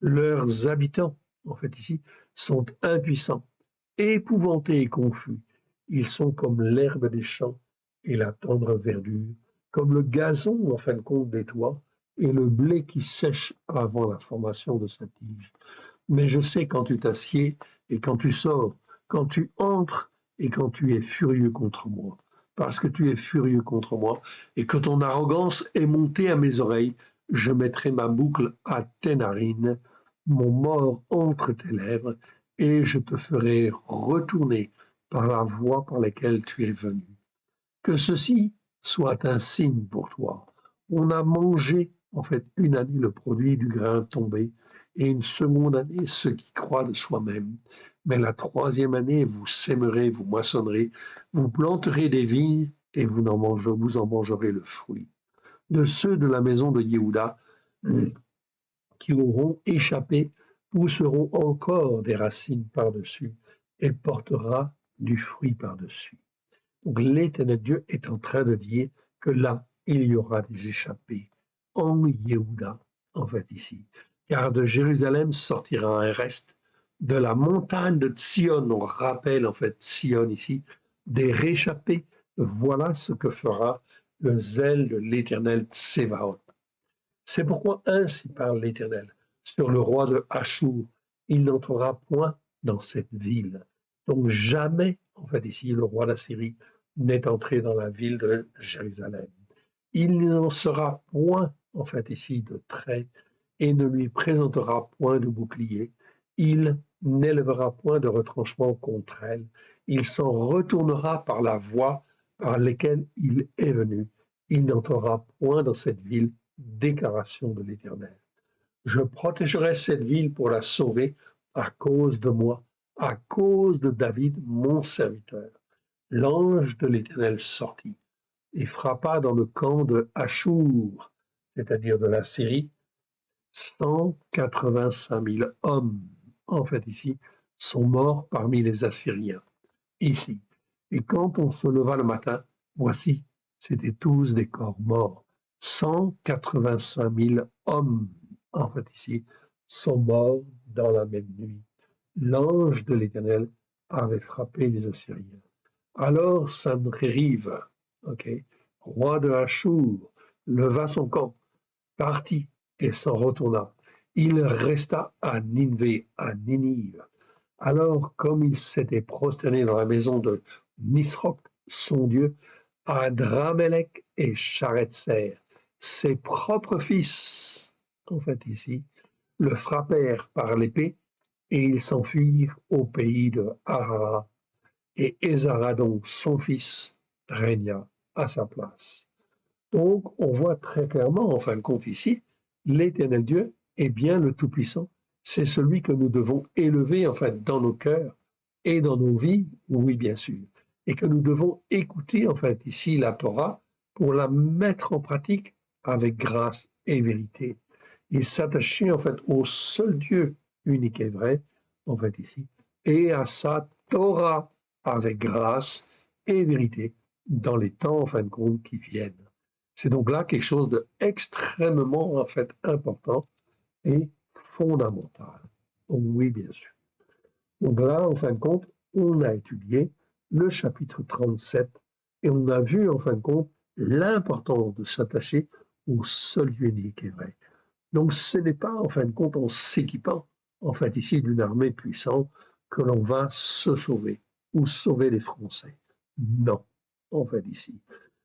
Leurs habitants, en fait ici, sont impuissants, épouvantés et confus. Ils sont comme l'herbe des champs et la tendre verdure, comme le gazon, en fin de compte, des toits, et le blé qui sèche avant la formation de sa tige. Mais je sais quand tu t'assieds et quand tu sors, quand tu entres et quand tu es furieux contre moi. Parce que tu es furieux contre moi et que ton arrogance est montée à mes oreilles, je mettrai ma boucle à tes narines, mon mort entre tes lèvres, et je te ferai retourner par la voie par laquelle tu es venu. Que ceci soit un signe pour toi. On a mangé, en fait, une année le produit du grain tombé, et une seconde année ce qui croit de soi-même. Mais la troisième année, vous sèmerez, vous moissonnerez, vous planterez des vignes, et vous en mangerez le fruit. De ceux de la maison de Yehuda qui auront échappé pousseront encore des racines par-dessus et portera du fruit par-dessus. Donc l'Éternel Dieu est en train de dire que là, il y aura des échappées en Yehuda, en fait ici. Car de Jérusalem sortira un reste, de la montagne de Sion, on rappelle en fait Sion ici, des réchappés. Voilà ce que fera le zèle de l'Éternel Tsevaot. C'est pourquoi ainsi parle l'Éternel sur le roi de Hachour. Il n'entrera point dans cette ville. Donc jamais, en fait ici, le roi d'Assyrie n'est entré dans la ville de Jérusalem. Il n'en sera point, en fait ici, de trait et ne lui présentera point de bouclier. Il n'élèvera point de retranchement contre elle. Il s'en retournera par la voie par laquelle il est venu. Il n'entrera point dans cette ville. Déclaration de l'Éternel. Je protégerai cette ville pour la sauver à cause de moi, à cause de David, mon serviteur. L'ange de l'Éternel sortit et frappa dans le camp de Hachour, c'est-à-dire de la Syrie, 185 000 hommes, en fait ici, sont morts parmi les Assyriens, ici. Et quand on se leva le matin, voici, c'étaient tous des corps morts. 185 000 hommes, en fait ici, sont morts dans la même nuit. L'ange de l'Éternel avait frappé les Assyriens. Alors Sancheriv, roi de Hachour, leva son camp, partit et s'en retourna. Il resta à Ninvé, à Ninive. Alors, comme il s'était prosterné dans la maison de Nisroch, son dieu, Adramélec et Charetzer, ses propres fils, en fait ici, le frappèrent par l'épée et ils s'enfuirent au pays de Harara. Et Esaradon, son fils, régna à sa place. Donc, on voit très clairement, en fin de compte ici, l'Éternel Dieu est bien le Tout-Puissant. C'est celui que nous devons élever, en fait, dans nos cœurs et dans nos vies, oui, bien sûr. Et que nous devons écouter, en fait, ici, la Torah pour la mettre en pratique avec grâce et vérité. Et s'attacher, en fait, au seul Dieu unique et vrai, en fait, ici, et à sa Torah avec grâce et vérité. dans les temps, en fin de compte, qui viennent. C'est donc là quelque chose d'extrêmement, en fait, important et fondamental. Donc, oui, bien sûr. Donc là, en fin de compte, on a étudié le chapitre 37 et on a vu, en fin de compte, l'importance de s'attacher au seul Dieu unique et vrai. Donc ce n'est pas, en fin de compte, en s'équipant, en fait, ici, d'une armée puissante, que l'on va se sauver ou sauver les Français. Non, en fait, ici.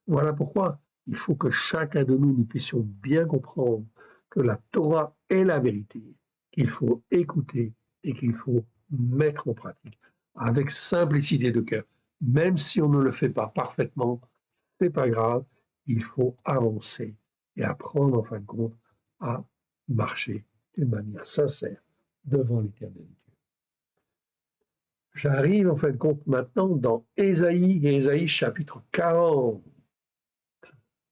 Voilà pourquoi il faut que chacun de nous, nous puissions bien comprendre que la Torah est la vérité, qu'il faut écouter et qu'il faut mettre en pratique avec simplicité de cœur. Même si on ne le fait pas parfaitement, c'est pas grave, il faut avancer et apprendre en fin de compte à marcher d'une manière sincère devant l'éternel Dieu. J'arrive en fin de compte maintenant dans Ésaïe chapitre 40,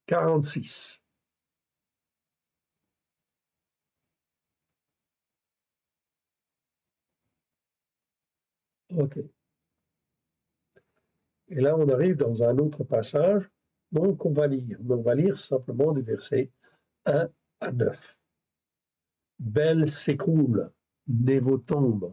46. OK. Et là, on arrive dans un autre passage, donc on va lire. Mais on va lire simplement du verset 1 à 9. Bel s'écroule, Névo tombe.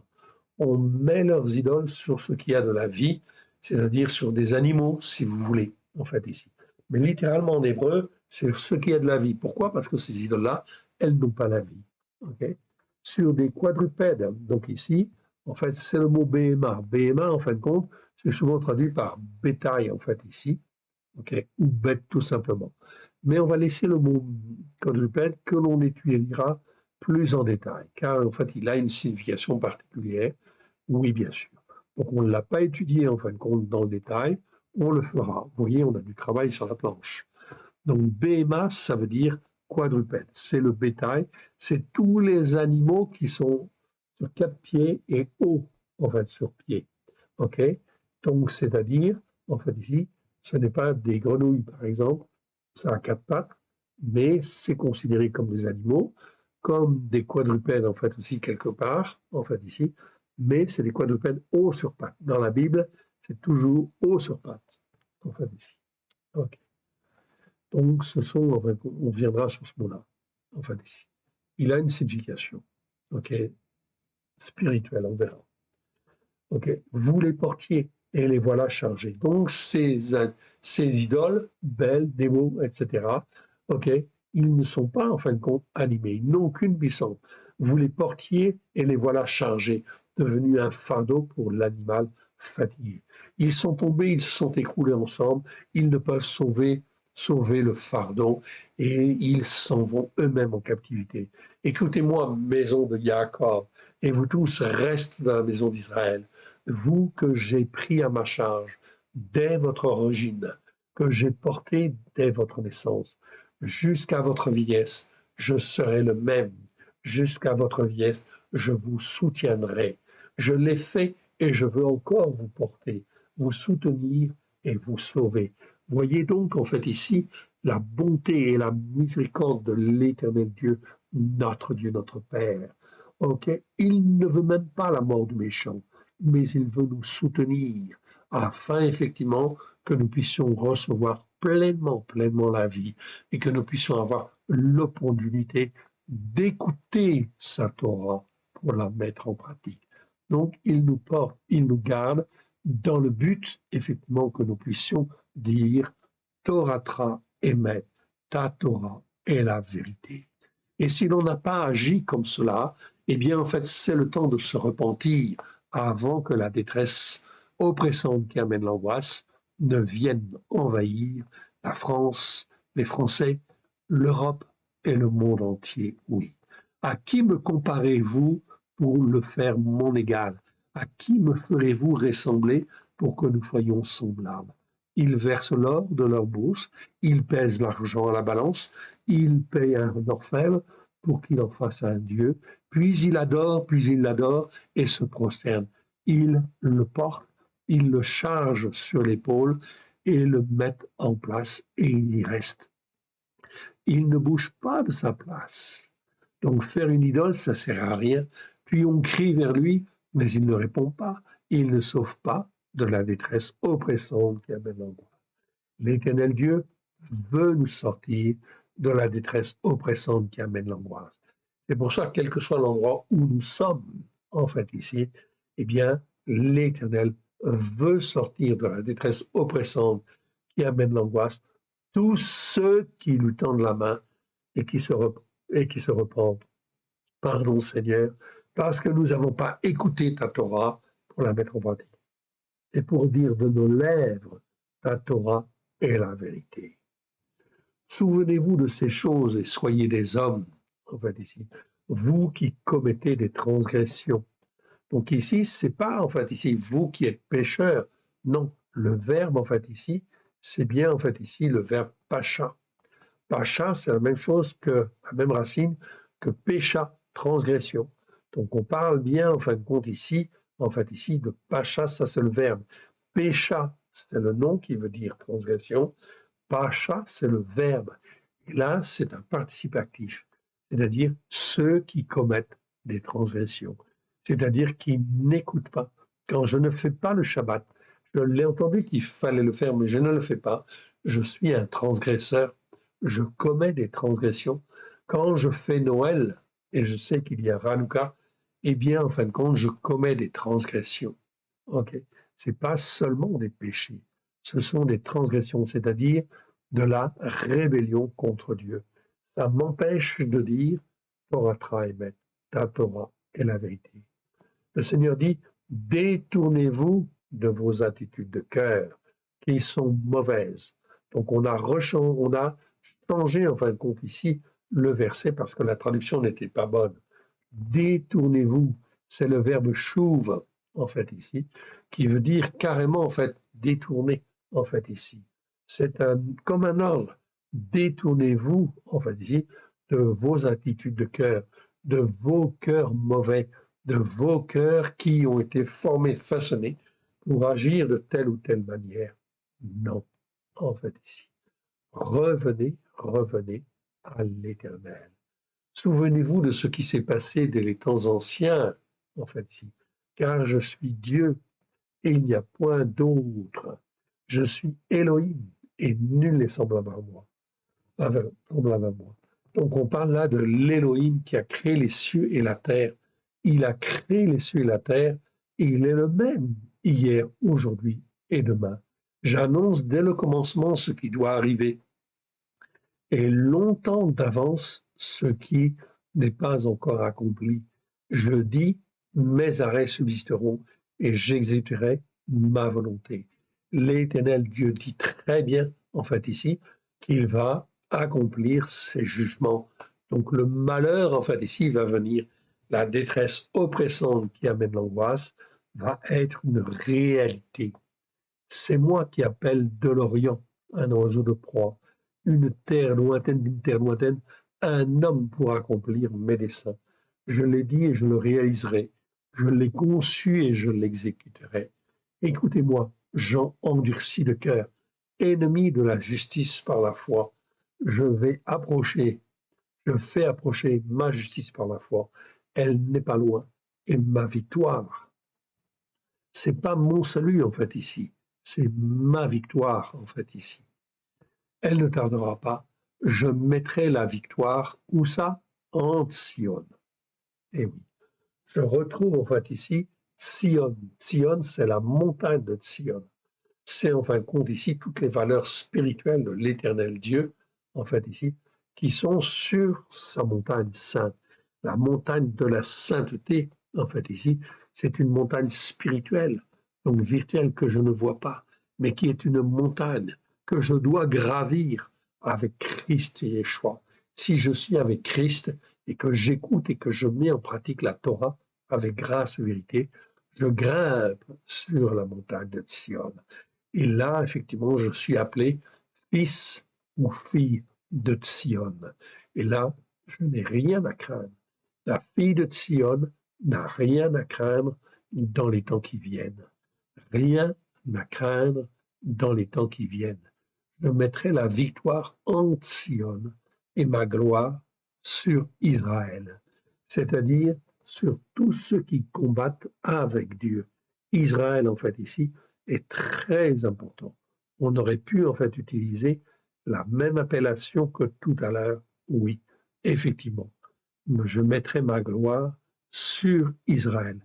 On met leurs idoles sur ce qui a de la vie, c'est-à-dire sur des animaux, si vous voulez, en fait, ici. Mais littéralement en hébreu, c'est ce qui a de la vie. Pourquoi? Parce que ces idoles-là, elles n'ont pas la vie. Okay? Sur des quadrupèdes, donc ici, en fait, c'est le mot BMA. BMA, en fin de compte, c'est souvent traduit par bétail, en fait, ici, okay? Ou bête, tout simplement. Mais on va laisser le mot quadrupède que l'on étudiera plus en détail, car en fait, il a une signification particulière. Oui, bien sûr. Donc, on ne l'a pas étudié, en fin de compte, dans le détail. On le fera. Vous voyez, on a du travail sur la planche. Donc, BMA, ça veut dire quadrupède. C'est le bétail. C'est tous les animaux qui sont sur quatre pieds et hauts, en fait, sur pied. OK? Donc, c'est-à-dire, en fait, ici, ce n'est pas des grenouilles, par exemple. Ça a quatre pattes, mais c'est considéré comme des animaux, comme des quadrupèdes, en fait, aussi, quelque part, en fait, ici. Mais c'est des quadrupèdes hauts sur pattes. Dans la Bible, c'est toujours haut sur pattes, en fait, ici. OK. Donc, ce sont, en fait, on viendra sur ce mot-là, en fait, ici. Il a une signification, OK, spirituelle, on verra. OK, vous les portiez et les voilà chargés. Donc, ces idoles, belles, des mots, etc., OK, ils ne sont pas, en fin de compte, animés. Ils n'ont aucune puissance. Vous les portiez et les voilà chargés, devenus un fardeau pour l'animal fatigué. Ils sont tombés, ils se sont écroulés ensemble, ils ne peuvent sauver le fardeau et ils s'en vont eux-mêmes en captivité. Écoutez-moi, maison de Jacob, et vous tous restez dans la maison d'Israël, vous que j'ai pris à ma charge dès votre origine, que j'ai porté dès votre naissance, jusqu'à votre vieillesse, je serai le même. Jusqu'à votre vieillesse, je vous soutiendrai. Je l'ai fait et je veux encore vous porter, vous soutenir et vous sauver. Voyez donc en fait ici la bonté et la miséricorde de l'Éternel Dieu, notre Père. Ok, il ne veut même pas la mort du méchant, mais il veut nous soutenir afin effectivement que nous puissions recevoir pleinement la vie et que nous puissions avoir l'opportunité d'écouter sa Torah pour la mettre en pratique. Donc, il nous porte, il nous garde dans le but, effectivement, que nous puissions dire Torah émet, ta Torah est la vérité. Et si l'on n'a pas agi comme cela, eh bien, en fait, c'est le temps de se repentir avant que la détresse oppressante qui amène l'angoisse ne vienne envahir la France, les Français, l'Europe et le monde entier, oui. À qui me comparez-vous pour le faire mon égal? À qui me ferez-vous ressembler pour que nous soyons semblables? Ils versent l'or de leur bourse, ils pèsent l'argent à la balance, ils payent un orfèvre pour qu'il en fasse un Dieu, puis il l'adore et se prosterne. Ils le portent, ils le chargent sur l'épaule et le mettent en place et il y reste. Il ne bouge pas de sa place. Donc faire une idole, ça ne sert à rien. Puis on crie vers lui, mais il ne répond pas. Il ne sauve pas de la détresse oppressante qui amène l'angoisse. L'Éternel Dieu veut nous sortir de la détresse oppressante qui amène l'angoisse. C'est pour ça que quel que soit l'endroit où nous sommes, en fait, ici, eh bien, l'Éternel veut sortir de la détresse oppressante qui amène l'angoisse tous ceux qui lui tendent la main et qui se repentent. Pardon Seigneur, parce que nous n'avons pas écouté ta Torah pour la mettre en pratique. Et pour dire de nos lèvres, ta Torah est la vérité. Souvenez-vous de ces choses et soyez des hommes, en fait ici, vous qui commettez des transgressions. Donc ici, c'est pas en fait ici vous qui êtes pécheurs. Non, le verbe en fait ici, c'est bien en fait ici le verbe pacha. Pacha, c'est la même chose que la même racine que pécha, transgression. Donc on parle bien en fin de compte ici, en fait ici de pacha, ça c'est le verbe. Pécha, c'est le nom qui veut dire transgression. Pacha, c'est le verbe. Et là, c'est un participe actif, c'est-à-dire ceux qui commettent des transgressions, c'est-à-dire qui n'écoutent pas. Quand je ne fais pas le Shabbat, je l'ai entendu qu'il fallait le faire, mais je ne le fais pas. Je suis un transgresseur. Je commets des transgressions. Quand je fais Noël, et je sais qu'il y a Hanouka, eh bien, en fin de compte, je commets des transgressions. Ok, c'est pas seulement des péchés, ce sont des transgressions, c'est-à-dire de la rébellion contre Dieu. Ça m'empêche de dire Torah Emet, ta Torah est la vérité. Le Seigneur dit détournez-vous de vos attitudes de cœur qui sont mauvaises. Donc on a changé en fin de compte ici le verset parce que la traduction n'était pas bonne. Détournez-vous, c'est le verbe chouve en fait ici, qui veut dire carrément en fait détourner en fait ici. C'est comme un ordre. Détournez-vous en fait ici de vos attitudes de cœur, de vos cœurs mauvais, de vos cœurs qui ont été formés, façonnés pour agir de telle ou telle manière. Non, en fait ici. Revenez à l'Éternel. Souvenez-vous de ce qui s'est passé dès les temps anciens, en fait ici. Car je suis Dieu et il n'y a point d'autre. Je suis Elohim et nul n'est semblable à moi. Donc on parle là de l'Elohim qui a créé les cieux et la terre. Il a créé les cieux et la terre et il est le même hier, aujourd'hui et demain. J'annonce dès le commencement ce qui doit arriver et longtemps d'avance ce qui n'est pas encore accompli. Je dis, mes arrêts subsisteront et j'exécuterai ma volonté. L'Éternel Dieu dit très bien, en fait ici, qu'il va accomplir ses jugements. Donc le malheur, en fait ici, va venir. La détresse oppressante qui amène l'angoisse va être une réalité. C'est moi qui appelle de l'Orient un oiseau de proie, une terre lointaine d'une terre lointaine, un homme pour accomplir mes desseins. Je l'ai dit et je le réaliserai. Je l'ai conçu et je l'exécuterai. Écoutez-moi, gens endurcis de cœur, ennemis de la justice par la foi. Je fais approcher ma justice par la foi. Elle n'est pas loin. Et ma victoire, c'est pas mon salut en fait ici, c'est ma victoire en fait ici. Elle ne tardera pas. Je mettrai la victoire, où ça? En Sion. Et oui, je retrouve en fait ici Sion. Sion, c'est la montagne de Sion. C'est en fin de compte ici toutes les valeurs spirituelles de l'éternel Dieu, en fait ici, qui sont sur sa montagne sainte. La montagne de la sainteté, en fait ici, c'est une montagne spirituelle, donc virtuelle que je ne vois pas, mais qui est une montagne que je dois gravir avec Christ et Yeshua. Si je suis avec Christ et que j'écoute et que je mets en pratique la Torah avec grâce et vérité, je grimpe sur la montagne de Sion. Et là, effectivement, je suis appelé fils ou fille de Sion. Et là, je n'ai rien à craindre. La fille de Sion n'a rien à craindre dans les temps qui viennent. Rien à craindre dans les temps qui viennent. Je mettrai la victoire en Sion et ma gloire sur Israël, c'est-à-dire sur tous ceux qui combattent avec Dieu. Israël, en fait, ici, est très important. on aurait pu en fait utiliser la même appellation que tout à l'heure. Oui, effectivement, je mettrai ma gloire sur Israël.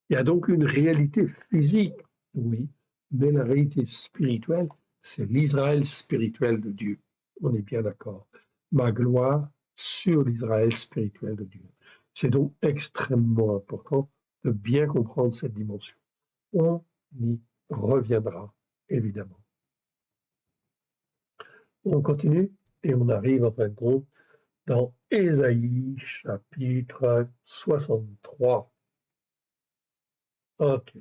Il y a donc une réalité physique, oui, mais la réalité spirituelle, c'est l'Israël spirituel de Dieu. On est bien d'accord. Ma gloire sur l'Israël spirituel de Dieu. C'est donc extrêmement important de bien comprendre cette dimension. On y reviendra, évidemment. On continue et on arrive en fin de compte dans Ésaïe chapitre 63. Ok.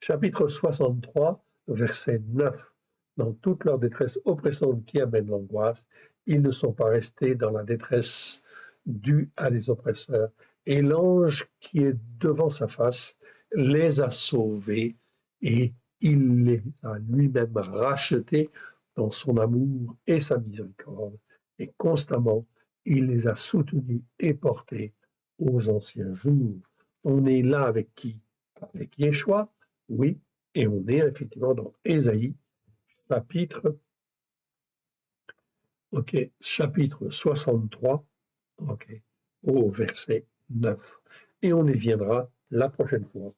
Chapitre 63, verset 9. Dans toute leur détresse oppressante qui amène l'angoisse, ils ne sont pas restés dans la détresse due à des oppresseurs. Et l'ange qui est devant sa face les a sauvés et il les a lui-même rachetés dans son amour et sa miséricorde. Et constamment, il les a soutenus et portés aux anciens jours. On est là avec qui? Avec Yeshua, oui, et on est effectivement dans Ésaïe, chapitre, chapitre 63, au verset 9. Et on y viendra la prochaine fois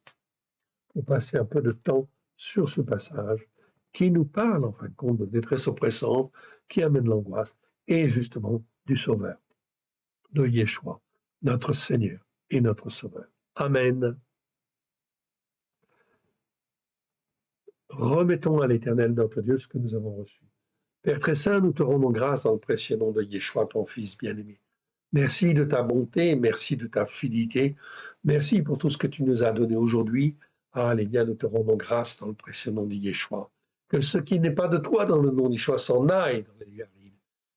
pour passer un peu de temps sur ce passage qui nous parle en fin de compte de détresse oppressante, qui amène l'angoisse, et justement du Sauveur, de Yeshua, notre Seigneur et notre Sauveur. Amen. Remettons à l'Éternel notre Dieu ce que nous avons reçu. Père très saint, nous te rendons grâce dans le précieux nom de Yeshua, ton Fils bien-aimé. Merci de ta bonté, merci de ta fidélité, merci pour tout ce que tu nous as donné aujourd'hui. Alléluia, nous te rendons grâce dans le précieux nom de Yeshua. Que ce qui n'est pas de toi dans le nom de Yeshua s'en aille dans les lieux arides.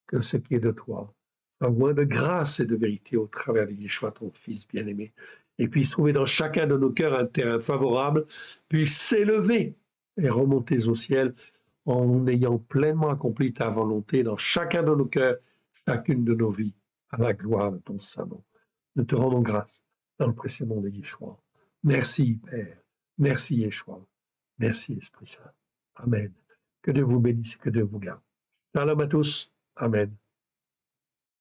Que ce qui est de toi, un moins de grâce et de vérité au travers de Yeshua, ton Fils bien-aimé, et puisse trouver dans chacun de nos cœurs un terrain favorable, puisse s'élever et remonter au ciel en ayant pleinement accompli ta volonté dans chacun de nos cœurs, chacune de nos vies, à la gloire de ton saint nom. Nous te rendons grâce dans le précieux nom de Yeshua. Merci, Père. Merci, Yeshua. Merci, Esprit Saint. Amen. Que Dieu vous bénisse, que Dieu vous garde. Shalom à tous. Amen.